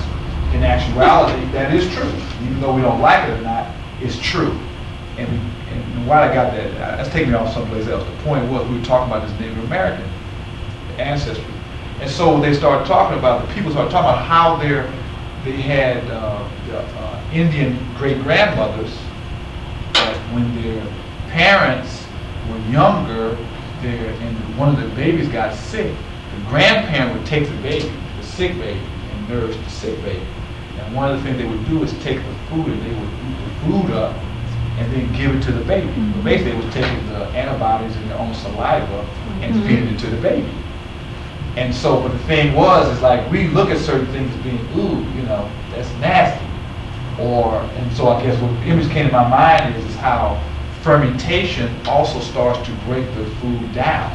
in actuality, that is true. Even though we don't like it or not, it's true. And why I got that, that's taking me off someplace else. The point was, we were talking about this Native American ancestry. And so they started talking about, the people started talking about how they had Indian great-grandmothers, that when their parents were younger, and one of the babies got sick, the grandparent would take the baby, the sick baby, and nurse the sick baby. And one of the things they would do is take the food and they would eat the food up and then give it to the baby. Mm-hmm. But basically, they was taking the antibodies in their own saliva and feeding it to the baby. And so, but the thing was, is like we look at certain things as being, ooh, that's nasty. And so I guess what image came to my mind is how fermentation also starts to break the food down.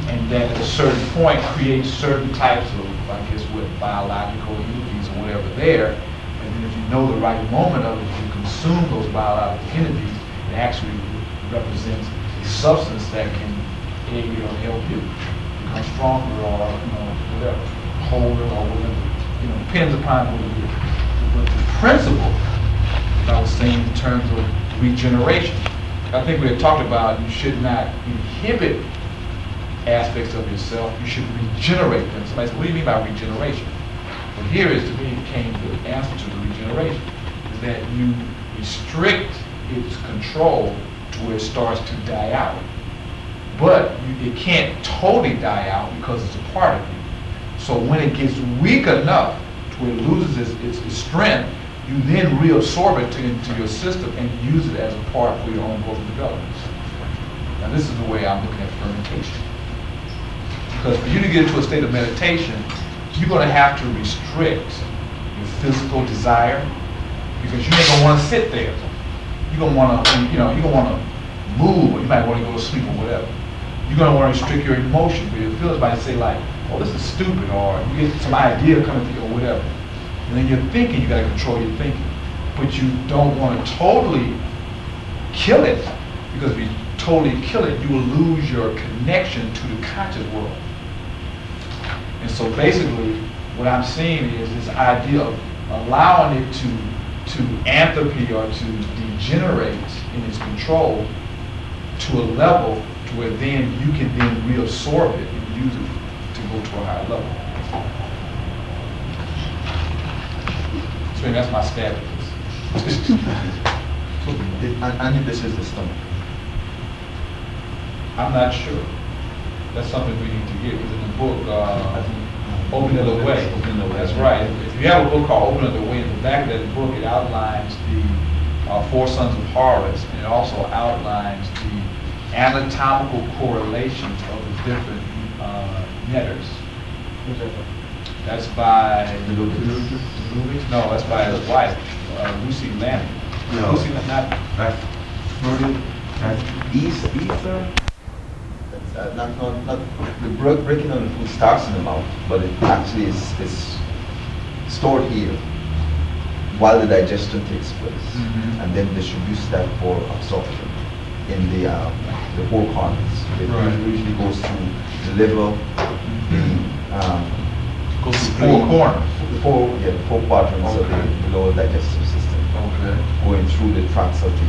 And that at a certain point creates certain types of, I guess, biological entities or whatever there. And then if you know the right moment of it, you consume those biological entities, it actually represents a substance that can aid you or help you become stronger or, whatever, colder or whatever, depends upon what it is. But the principle, as I was saying in terms of regeneration, I think we had talked about you should not inhibit aspects of yourself, you should regenerate them. Somebody said, what do you mean by regeneration? Well, here is, to me, came the answer to the regeneration, is that you restrict its control to where it starts to die out. But it can't totally die out because it's a part of you. So when it gets weak enough to where it loses its strength, you then reabsorb it into your system and use it as a part for your own growth and development. Now this is the way I'm looking at fermentation. Because for you to get into a state of meditation, you're going to have to restrict your physical desire, because you ain't going to want to sit there. You're going to want to, you're going to want to move, or you might want to go to sleep or whatever. You're going to want to restrict your emotion, but your feelings might say like, oh, this is stupid, or you get some idea coming to you or whatever. And then you're thinking, you got to control your thinking. But you don't want to totally kill it, because if you totally kill it, you will lose your connection to the conscious world. And so basically, what I'm seeing is this idea of allowing it to entropy or to degenerate in its control to a level to where then you can then reabsorb it and use it to go to a higher level. So that's my stab at this. And if this is the stomach? I'm not sure. That's something we need to get, because in the book, Open Another Way. That's right. If you have a book called Open Another Way, in the back of that book, it outlines the four sons of Horus, and it also outlines the anatomical correlations of the different netters. That's by no, that's by his wife, Lucy Lanning. No. Lucy, not That's Easter. Not the breaking on the food starts in the mouth, but it actually is stored here while the digestion takes place, and then distributes that for absorption in the four corners. It usually goes through the liver, goes through four corners. The four quadrants of the lower digestive system. Okay. Going through the tracts of the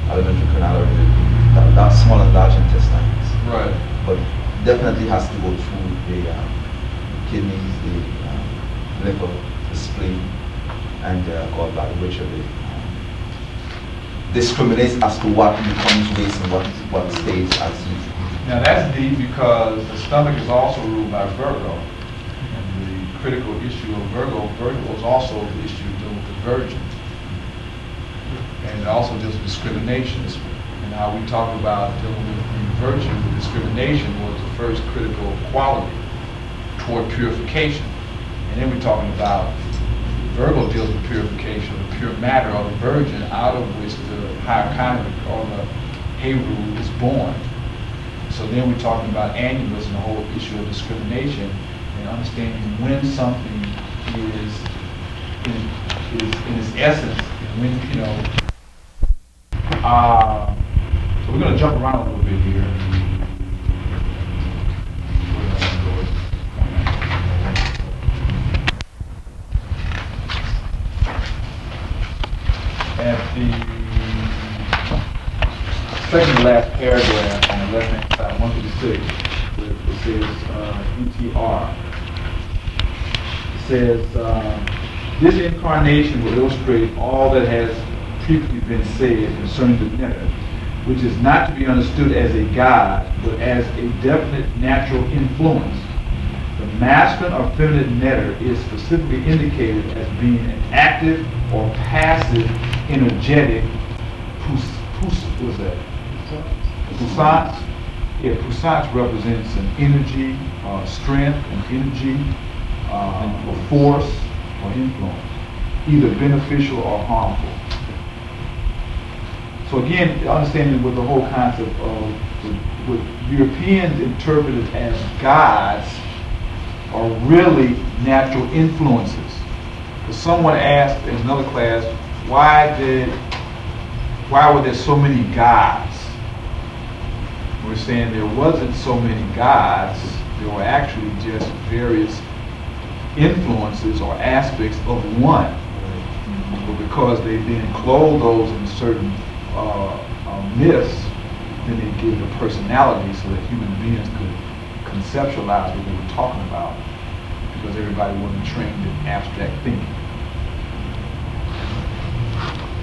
alimentary canal or the small and large intestines. Right. But definitely has to go through the kidneys, the liver, the spleen, and gallbladder, which discriminates as to what becomes waste and what stays as usual. Now that's deep, because the stomach is also ruled by Virgo. And the critical issue of Virgo is also the issue dealing with the Virgin. And it also deals with discrimination. And how we talk about dealing with the virtue, the discrimination was the first critical quality toward purification. And then we're talking about Virgo deals with purification, the pure matter or the virgin out of which the higher conduct or the Heru is born. So then we're talking about annulus and the whole issue of discrimination and understanding when something is in its essence, and when, you know, so we're going to jump around a little bit here. At the second to last paragraph on the left-hand side, 156, it says NTR. It says, this incarnation will illustrate all that has previously been said concerning the netter, which is not to be understood as a god, but as a definite natural influence. The masculine or feminine netter is specifically indicated as being an active or passive, energetic, what is that? Puissance? Yeah, puissance represents an energy, strength, an energy, or force, or influence, either beneficial or harmful. So again, understanding with the whole concept of what Europeans interpreted as gods are really natural influences. Because someone asked in another class, why were there so many gods? We're saying there wasn't so many gods, there were actually just various influences or aspects of one. But because they then clothed those in certain myths, then they give the personality so that human beings could conceptualize what they were talking about, because everybody wasn't trained in abstract thinking.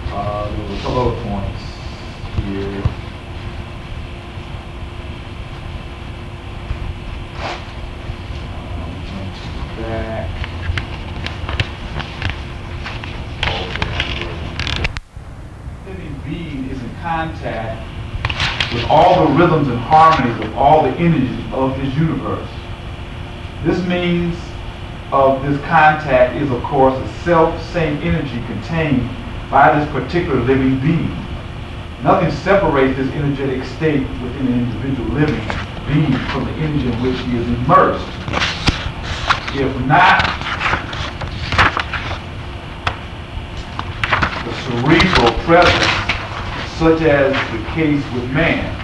There were a couple other points here. Back. Living being is in contact with all the rhythms and harmonies of all the energies of this universe. This means of this contact is, of course, the self-same energy contained by this particular living being. Nothing separates this energetic state within an individual living being from the energy in which he is immersed. If not the cerebral presence, such as the case with man.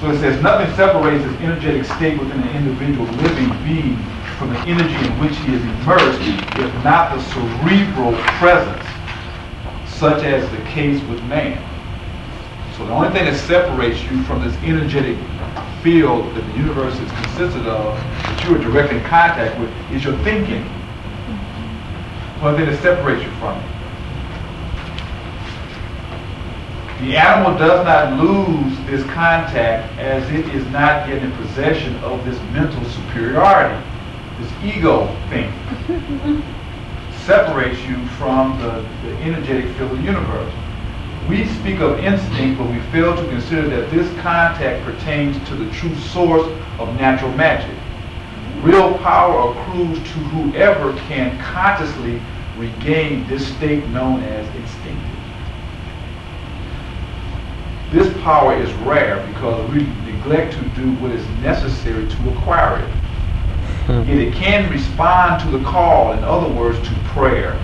So it says nothing separates this energetic state within an individual living being from the energy in which he is immersed, if not the cerebral presence, such as the case with man. So the only thing that separates you from this energetic field that the universe is consisted of, that you are directly in contact with, is your thinking. The only thing that separates you from it. The animal does not lose this contact as it is not yet in possession of this mental superiority. This ego thing separates you from the energetic field of the universe. We speak of instinct, but we fail to consider that this contact pertains to the true source of natural magic. Real power accrues to whoever can consciously regain this state known as instinctive. This power is rare because we neglect to do what is necessary to acquire it. Yet it can respond to the call, in other words, to prayer.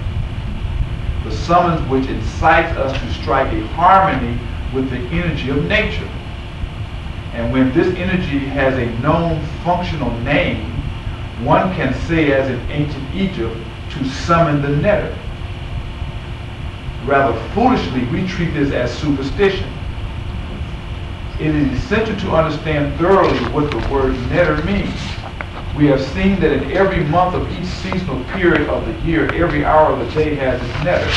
The summons which incites us to strike a harmony with the energy of nature. And when this energy has a known functional name, one can say, as in ancient Egypt, to summon the netter. Rather foolishly, we treat this as superstition. It is essential to understand thoroughly what the word netter means. We have seen that in every month of each seasonal period of the year, every hour of the day has its netter,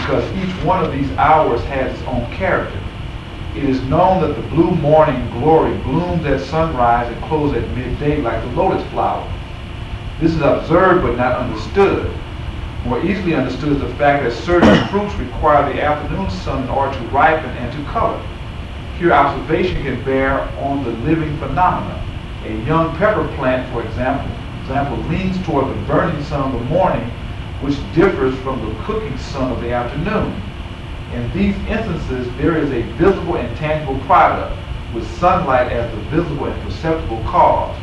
because each one of these hours has its own character. It is known that the blue morning glory blooms at sunrise and closes at midday like the lotus flower. This is observed but not understood. More easily understood is the fact that certain fruits require the afternoon sun in order to ripen and to color. Here observation can bear on the living phenomena. A young pepper plant, for example, leans toward the burning sun of the morning, which differs from the cooking sun of the afternoon. In these instances, there is a visible and tangible product, with sunlight as the visible and perceptible cause.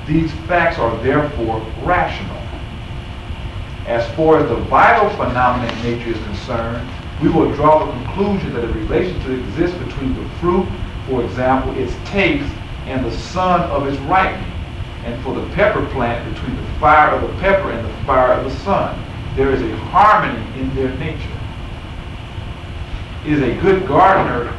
These facts are therefore rational. As far as the vital phenomena in nature is concerned, we will draw the conclusion that a relationship exists between the fruit, for example, its taste, and the sun of its ripening, and for the pepper plant between the fire of the pepper and the fire of the sun. There is a harmony in their nature. If a good gardener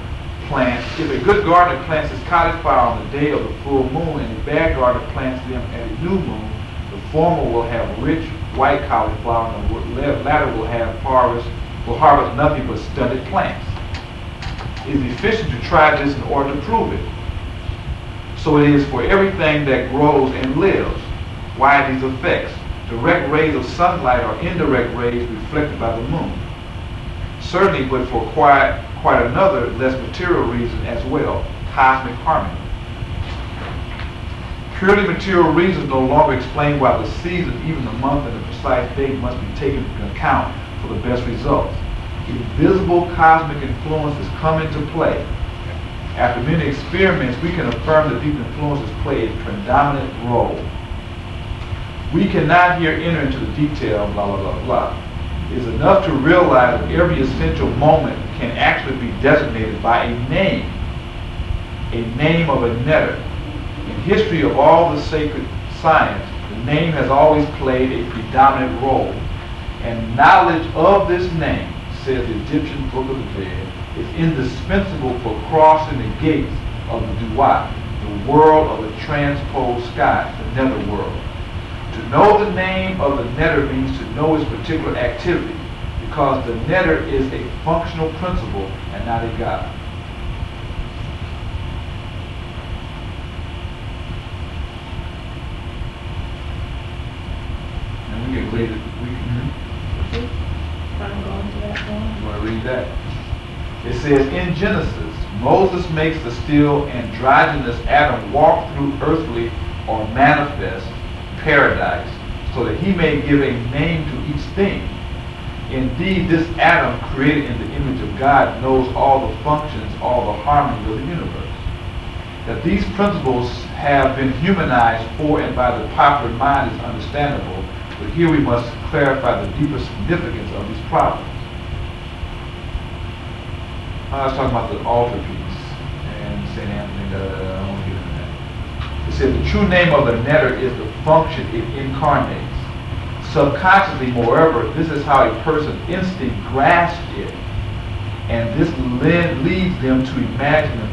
plants his cauliflower on the day of the full moon, and a bad gardener plants them at a new moon, the former will have rich white cauliflower, and the latter will harvest nothing but stunted plants. It is efficient to try this in order to prove it. So it is for everything that grows and lives. Why these effects? Direct rays of sunlight or indirect rays reflected by the moon. Certainly, but for quite another, less material reason as well, cosmic harmony. Purely material reasons no longer explain why the season, even the month, and the precise date must be taken into account for the best results. Invisible cosmic influences come into play. After many experiments, we can affirm that these influences play a predominant role. We cannot here enter into the detail, blah, blah, blah, blah. It is enough to realize that every essential moment can actually be designated by a name of a netter. In history of all the sacred science, the name has always played a predominant role. And knowledge of this name, says the Egyptian Book of the Dead, is indispensable for crossing the gates of the Duat, the world of the transposed sky, the netherworld. To know the name of the netter means to know its particular activity, because the netter is a functional principle and not a god. And we can read it. You want to read that? It says, in Genesis, Moses makes the still androgynous Adam walk through earthly or manifest paradise, so that he may give a name to each thing. Indeed, this atom created in the image of God knows all the functions, all the harmonies of the universe. That these principles have been humanized for and by the popular mind is understandable, but here we must clarify the deeper significance of these problems. I was talking about the altar piece and St. Anthony, I won't get into that. It said the true name of the netter is the function it incarnates. Subconsciously, moreover, this is how a person's instinct grasps it, and this leads them to imagine the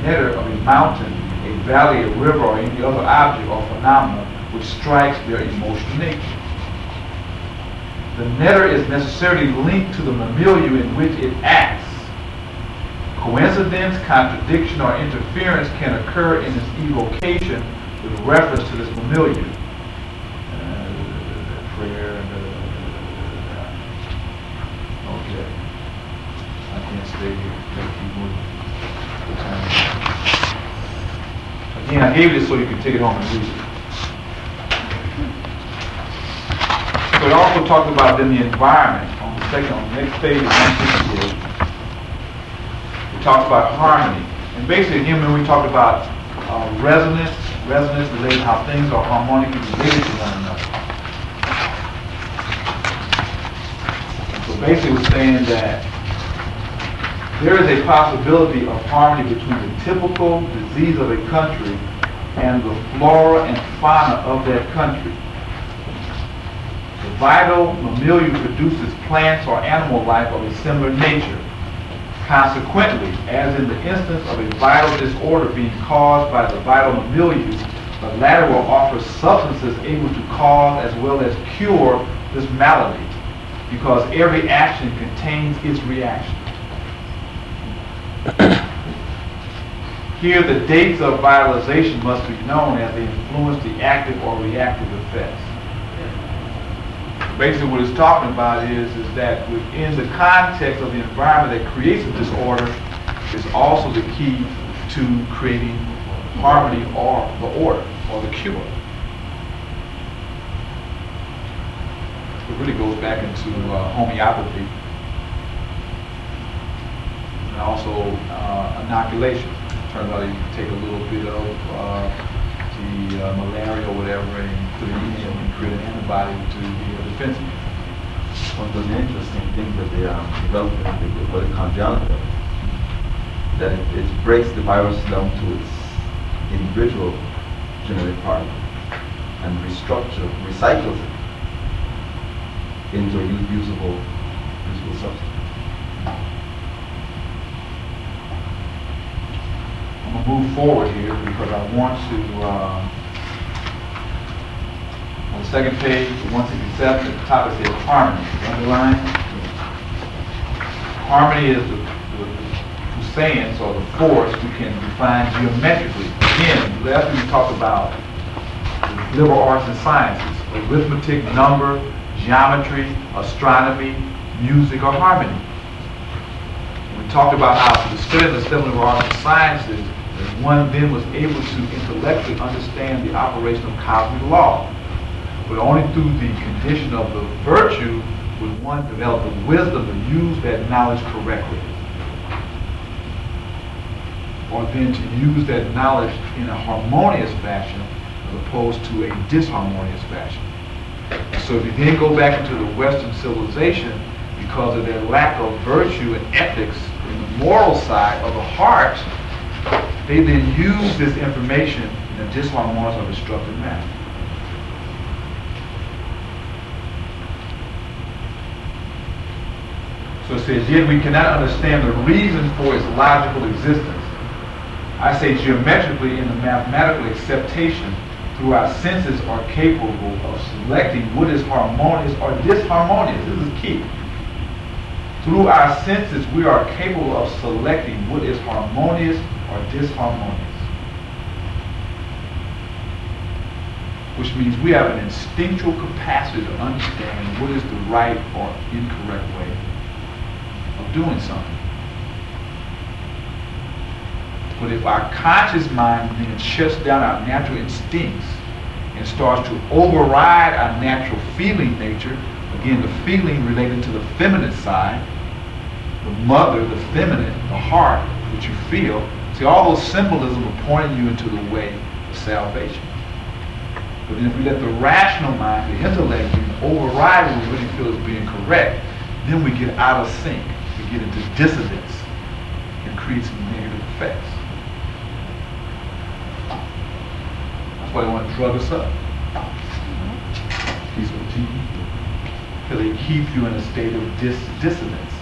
netter of a mountain, a valley, a river, or any other object or phenomenon which strikes their emotional nature. The netter is necessarily linked to the milieu in which it acts. Coincidence, contradiction, or interference can occur in its evocation with reference to this milieu. Prayer and okay. I can't stay here. Keep moving. Again, I gave this so you can take it home and read it. So it also talked about then the environment on the next page of 168. It talks about harmony. And basically again when we talked about resonance related to how things are harmonically related to one another. So basically we're saying that there is a possibility of harmony between the typical disease of a country and the flora and fauna of that country. The vital milieu produces plants or animal life of a similar nature. Consequently, as in the instance of a vital disorder being caused by the vital milieu, the latter will offer substances able to cause as well as cure this malady, because every action contains its reaction. Here, the dates of vitalization must be known as they influence the active or reactive effects. Basically, what it's talking about is that within the context of the environment that creates a disorder is also the key to creating harmony or the order or the cure. It really goes back into homeopathy and also inoculation. Turns out you can take a little bit of the malaria or whatever and put it in and create an antibody to be defensive. One of the interesting things that they developed with what is congenital, that it breaks the virus down to its individual genetic part and recycles it into a usable substance. I'm going to move forward here because I want to, on the second page, 167, at the top it says harmony. Underline. Harmony is the science or the force we can define geometrically. Again, last week we talked about the liberal arts and sciences, arithmetic, number, geometry, astronomy, music, or harmony. We talked about how through the study of the liberal arts and sciences, one then was able to intellectually understand the operation of cosmic law. But only through the condition of the virtue would one develop the wisdom to use that knowledge correctly. Or then to use that knowledge in a harmonious fashion as opposed to a disharmonious fashion. So if you then go back into the Western civilization, because of their lack of virtue and ethics in the moral side of the heart, they then use this information in a disharmonious or destructive manner. So it says, yet we cannot understand the reason for its logical existence. I say geometrically in the mathematical acceptation, through our senses are capable of selecting what is harmonious or disharmonious. This is key. Through our senses, we are capable of selecting what is harmonious or disharmonious. Which means we have an instinctual capacity to understand what is the right or incorrect way of doing something. But if our conscious mind then shuts down our natural instincts and starts to override our natural feeling nature, the Again, the feeling related to the feminine side, the mother, the feminine, the heart, which you feel. See, all those symbolism are pointing you into the way of salvation. But then if we let the rational mind, the intellect, override what we really feel is being correct, then we get out of sync. We get into dissonance and create some negative effects. That's why they want to drug us up. These are GTP. Because they keep you in a state of dissonance.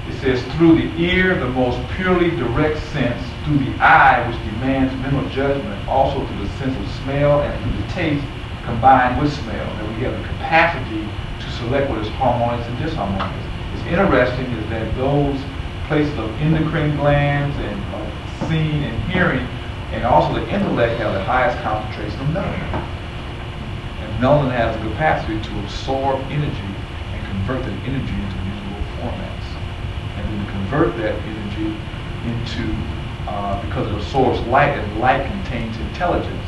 It says, through the ear, the most purely direct sense, through the eye, which demands mental judgment, also through the sense of smell, and through the taste, combined with smell. That we have the capacity to select what is harmonious and disharmonious. It's interesting is that those places of endocrine glands and seeing and hearing, and also the intellect, have the highest concentration of melanin. And melanin has the capacity to absorb energy and convert that energy into musical formats. And then convert that energy into, because it absorbs light, and light contains intelligence.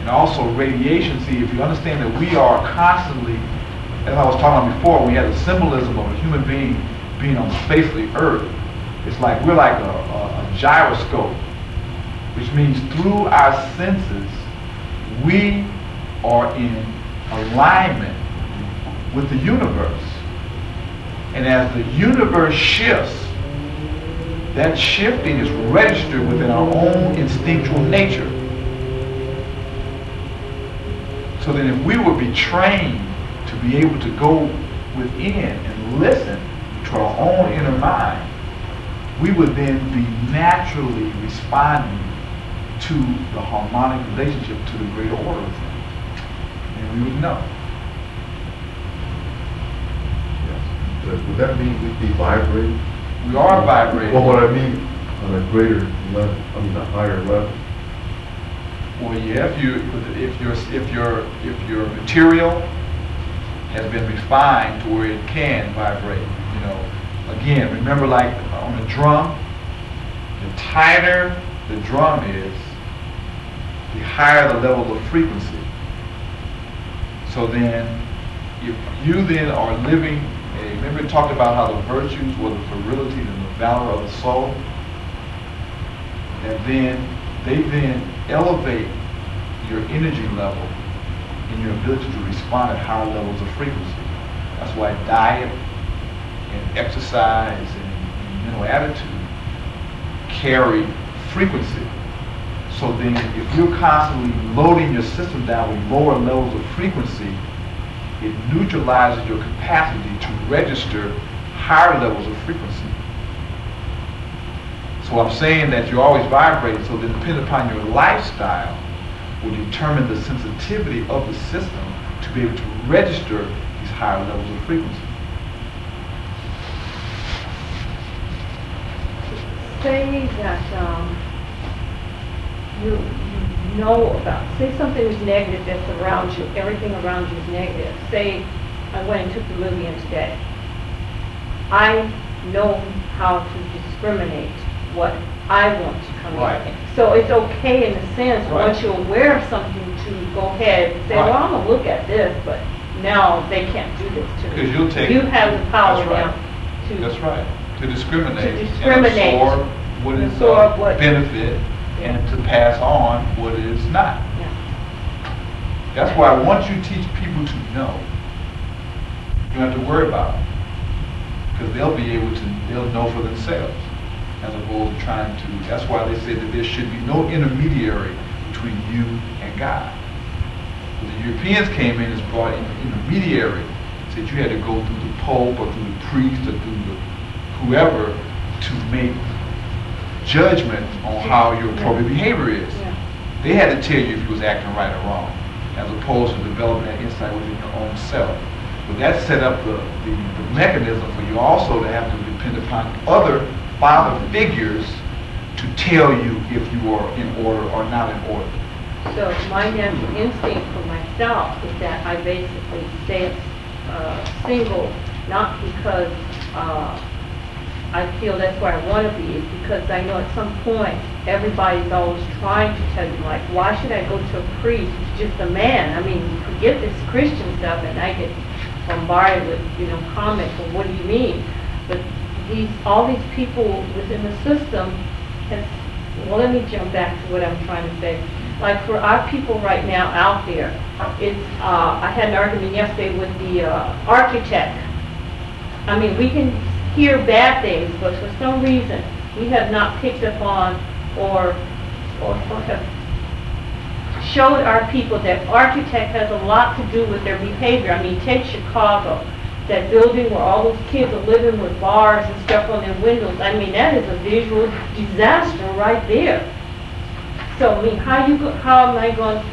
And also radiation. See, if you understand that we are constantly, as I was talking about before, we had the symbolism of a human being on the face of the earth. It's like we're like a gyroscope, which means through our senses, we are in alignment with the universe. And as the universe shifts, that shifting is registered within our own instinctual nature. So that if we would be trained to be able to go within and listen to our own inner mind, we would then be naturally responding to the harmonic relationship, to the greater order of things. And we would know. Would that mean we'd be vibrating? We are vibrating. Well, what I mean on a greater level, a higher level. Well, yeah, if your material has been refined to where it can vibrate, you know. Again, remember, like on a drum, the tighter the drum is, the higher the level of frequency. So then, if you then are living, remember we talked about how the virtues were the virility and the valor of the soul, and then they then elevate your energy level and your ability to respond at higher levels of frequency. That's why diet and exercise and mental attitude carry frequency. So then if you're constantly loading your system down with lower levels of frequency, it neutralizes your capacity to register higher levels of frequency. So I'm saying that you're always vibrating, so then depending upon your lifestyle will determine the sensitivity of the system to be able to register these higher levels of frequency. Say that you know about, say something is negative that's around you, everything around you is negative. Say I went and took the Livian today. I know how to discriminate what I want to come in. So it's okay in a sense, once you're aware of something, to go ahead and say, well, I'm going to look at this, but now they can't do this to me. Because you'll take, you have the power now to... That's right. To discriminate, and absorb what is of benefit, and to pass on what is not. Yeah. That's why once you teach people to know, you don't have to worry about it. Because they'll know for themselves, as opposed to trying to. That's why they say that there should be no intermediary between you and God. When the Europeans came in and brought in an intermediary, said you had to go through the Pope or through the priest or through the whoever to make judgment on how your appropriate behavior is. Yeah. They had to tell you if you was acting right or wrong, as opposed to developing that insight within your own self. But that set up the mechanism for you also to have to depend upon other father figures to tell you if you are in order or not in order. So my natural instinct for myself is that I basically stay single, not because I feel that's where I want to be, is because I know at some point everybody's always trying to tell you, like, why should I go to a priest who's just a man? I mean, forget this Christian stuff, and I get bombarded with, comments, well, what do you mean? But all these people within the system well, let me jump back to what I'm trying to say. Like, for our people right now out there, I had an argument yesterday with the architect. I mean, we can hear bad things, but for some reason, we have not picked up on or have showed our people that architect has a lot to do with their behavior. I mean, take Chicago, that building where all those kids are living with bars and stuff on their windows. I mean, that is a visual disaster right there. So, I mean, how am I going to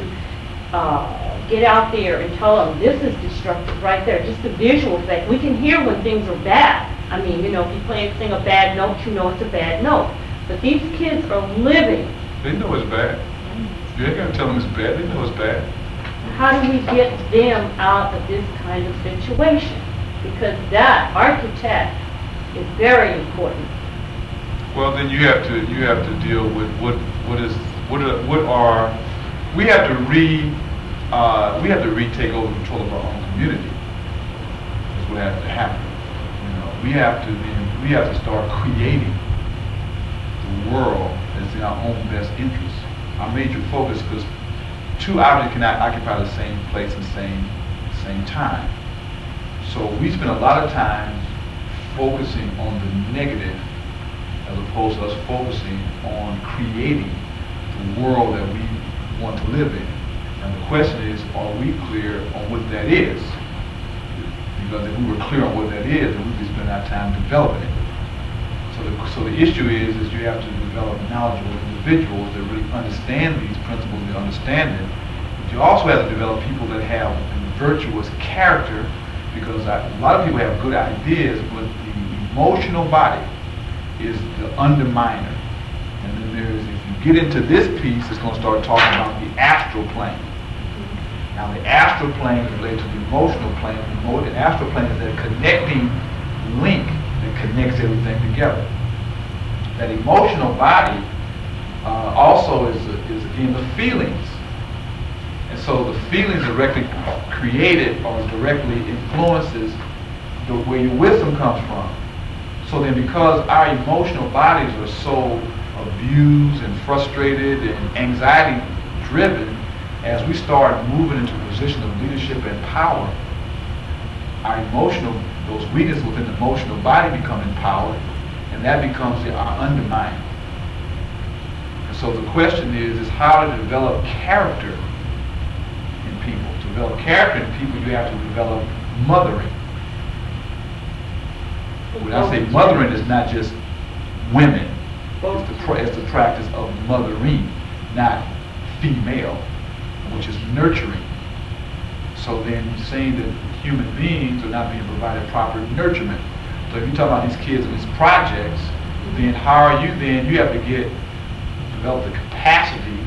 get out there and tell them this is destructive right there? Just the visual effect. We can hear when things are bad. I mean, if you sing a bad note, you know it's a bad note. But these kids are living. They know it's bad. You ain't got to tell them it's bad. They know it's bad. How do we get them out of this kind of situation? Because that architect is very important. Well, then you have to deal with we have to retake over control of our own community. That's what has to happen. We have to start creating the world that's in our own best interest. Our major focus, because two objects cannot occupy the same place and same time. So we spend a lot of time focusing on the negative as opposed to us focusing on creating the world that we want to live in. And the question is, are we clear on what that is? Because if we were clear on what that is, then we'd be spending our time developing it. So the issue is you have to develop knowledgeable individuals that really understand these principles and understand it. But you also have to develop people that have a virtuous character, because a lot of people have good ideas, but the emotional body is the underminer. And then if you get into this piece, it's going to start talking about the astral plane. Now the astral plane is related to the emotional plane. The astral plane is that connecting link that connects everything together. That emotional body also is again the feelings. And so the feelings directly created or directly influences where your wisdom comes from. So then because our emotional bodies are so abused and frustrated and anxiety driven, as we start moving into a position of leadership and power, those weaknesses within the emotional body become empowered, and that becomes our undermining. And so the question is how to develop character in people. To develop character in people, you have to develop mothering. When I say mothering, it's not just women. It's the practice of mothering, not female, which is nurturing. So then saying that human beings are not being provided proper nurturement. So if you talk about these kids and these projects, then how are you then? You have to develop the capacity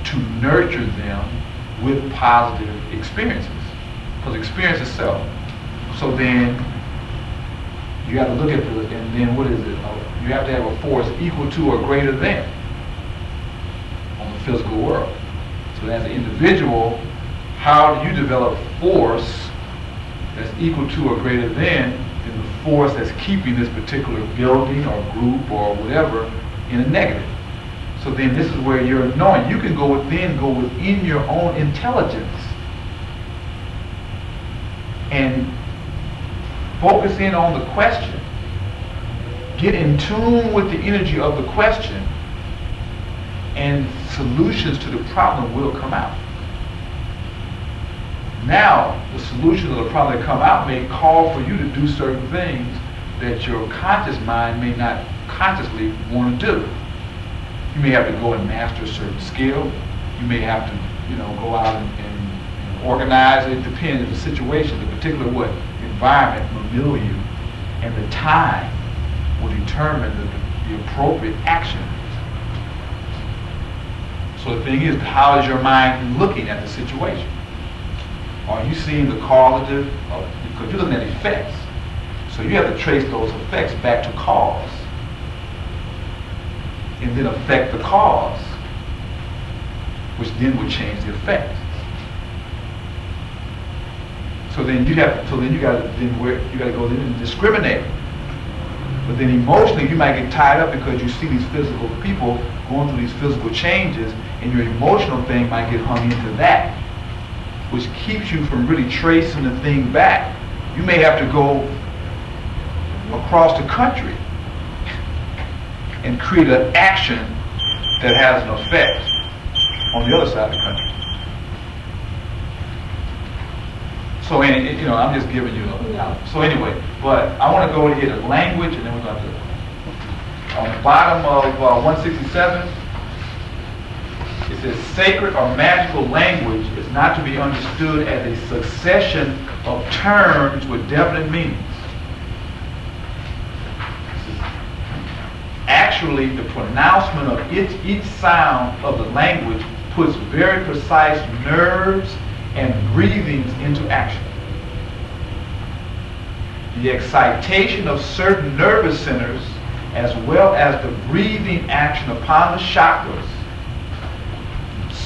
to nurture them with positive experiences. Because experience itself. So then you have to look at and then what is it? You have to have a force equal to or greater than on the physical world. So as an individual, how do you develop force that's equal to or greater than the force that's keeping this particular building or group or whatever in a negative? So then this is where you're knowing. You can go within your own intelligence and focus in on the question. Get in tune with the energy of the question, and solutions to the problem will come out. Now, the solution of the problem that come out may call for you to do certain things that your conscious mind may not consciously want to do. You may have to go and master a certain skill. You may have to, go out and organize. It depends on the situation, the particular environment will mill you, and the time will determine the appropriate action. So the thing is, how is your mind looking at the situation? Are you seeing the causative? Because you're looking at effects. So So you have to trace those effects back to cause, and then affect the cause, which then would change the effect. So then you got to go in and discriminate. But then emotionally, you might get tied up because you see these physical people going through these physical changes, and your emotional thing might get hung into that, which keeps you from really tracing the thing back. You may have to go across the country and create an action that has an effect on the other side of the country. So, I'm just giving you so anyway, but I want to go ahead to language, and then we're going to, on the bottom of 167, it says, sacred or magical language is not to be understood as a succession of terms with definite meanings. Actually, the pronouncement of each sound of the language puts very precise nerves and breathings into action. The excitation of certain nervous centers, as well as the breathing action upon the chakras,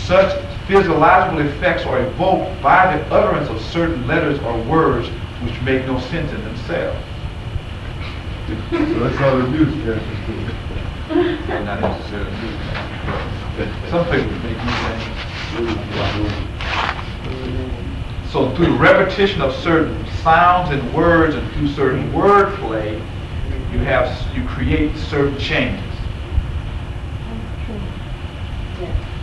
such physiological effects are evoked by the utterance of certain letters or words which make no sense in themselves. So that's how the music has to do. Not necessarily. Some people make me think. So through the repetition of certain sounds and words and through certain wordplay, you create certain changes.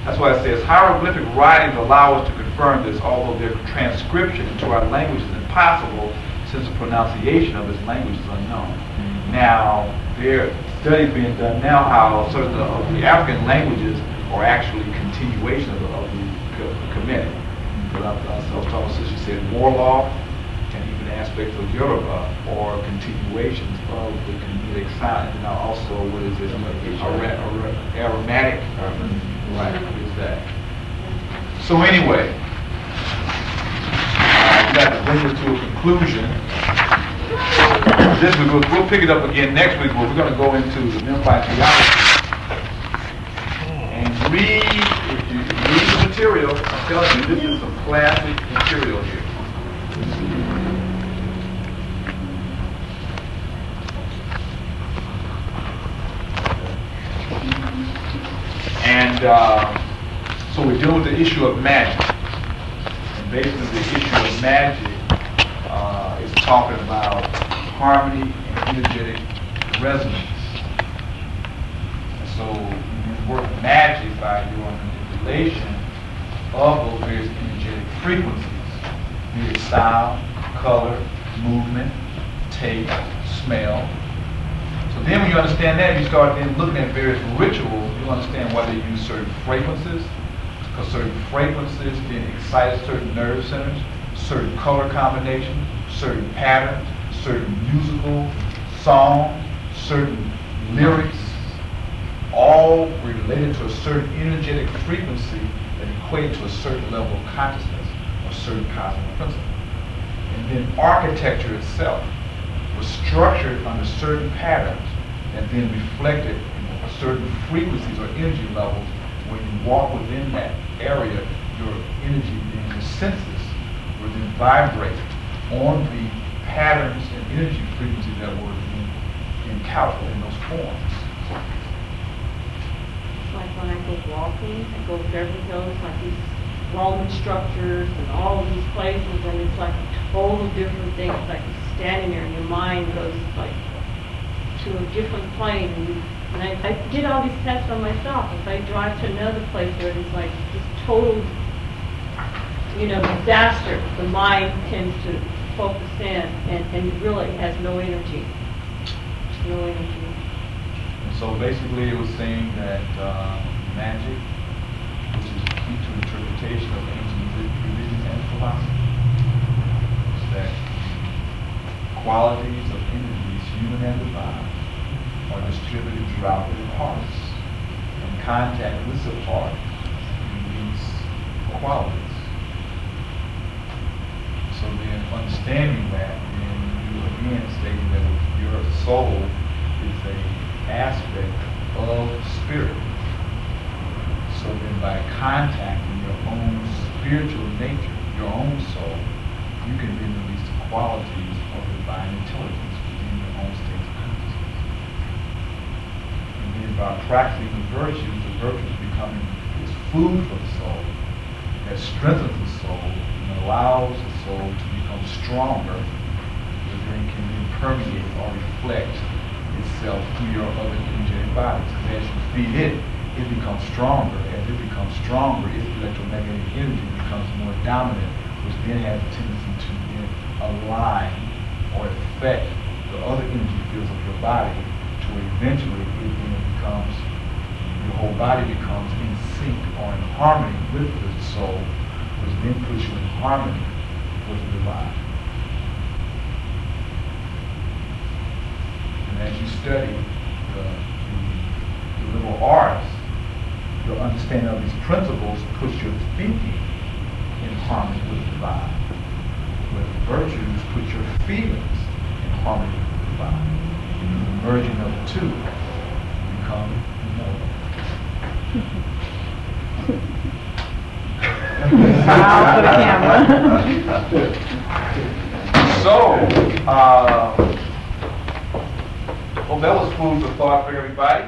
That's why it says hieroglyphic writings allow us to confirm this, although their transcription into our language is impossible since the pronunciation of this language is unknown. Now, there are studies being done now how certain of the African languages are actually continuation of the Kemetic. But I was talking to, she said Warlock and even aspects of Yoruba or continuations of the Kemetic sound. And now also, what is it? Aromatic. Right, what is that? So anyway, we got to bring this to a conclusion. We'll pick it up again next week, but we're going to go into the Memphite theology and read. If you read the material, I'm telling you, this is some classic material here. And so we're dealing with the issue of magic. And basically the issue of magic is talking about harmony and energetic resonance. And so you work magic by your manipulation of those various energetic frequencies, be it sound, color, movement, taste, smell. So then when you understand that, you start then looking at various rituals, you understand why they use certain fragrances, because certain fragrances then excite certain nerve centers, certain color combinations, certain patterns, certain musical songs, certain lyrics, all related to a certain energetic frequency that equate to a certain level of consciousness or certain cosmic principle. And then architecture itself was structured under certain patterns and then reflected in certain frequencies or energy levels. When you walk within that area, your energy, then your senses will then vibrate on the patterns and energy frequencies that were encountered in those forms. Like when I go walking, I go to Beverly Hills, like these Roman structures and all of these places, and it's like a total different thing. It's like you're standing there and your mind goes like to a different plane. And I did all these tests on myself. If I drive to another place where it's like this total, disaster, the mind tends to focus in and really has no energy. No energy. So basically it was saying that magic, which is key to interpretation of ancient religion and philosophy, is that qualities of entities, human and divine, are distributed throughout the parts. In contact with the part, these qualities. So then understanding that, then you again stating that soul is a aspect of spirit. So then by contacting your own spiritual nature, your own soul, you can then release the qualities of divine intelligence within your own state of consciousness. And then by practicing the virtues becoming this food for the soul, that strengthens the soul and allows the soul to become stronger, that then can then permeate or reflect itself through your other energetic bodies. Because as you feed it, it becomes stronger. As it becomes stronger, its electromagnetic energy becomes more dominant, which then has a tendency to then align or affect the other energy fields of your body, to where eventually it then becomes, your whole body becomes in sync or in harmony with the soul, which then puts you in harmony with the divine. And as you study the liberal arts, your understanding of these principles puts your thinking in harmony with the divine. Where the virtues put your feelings in harmony with the divine. And the merging of the two become immortal. Smile for the camera. So, hope that was food for thought for everybody.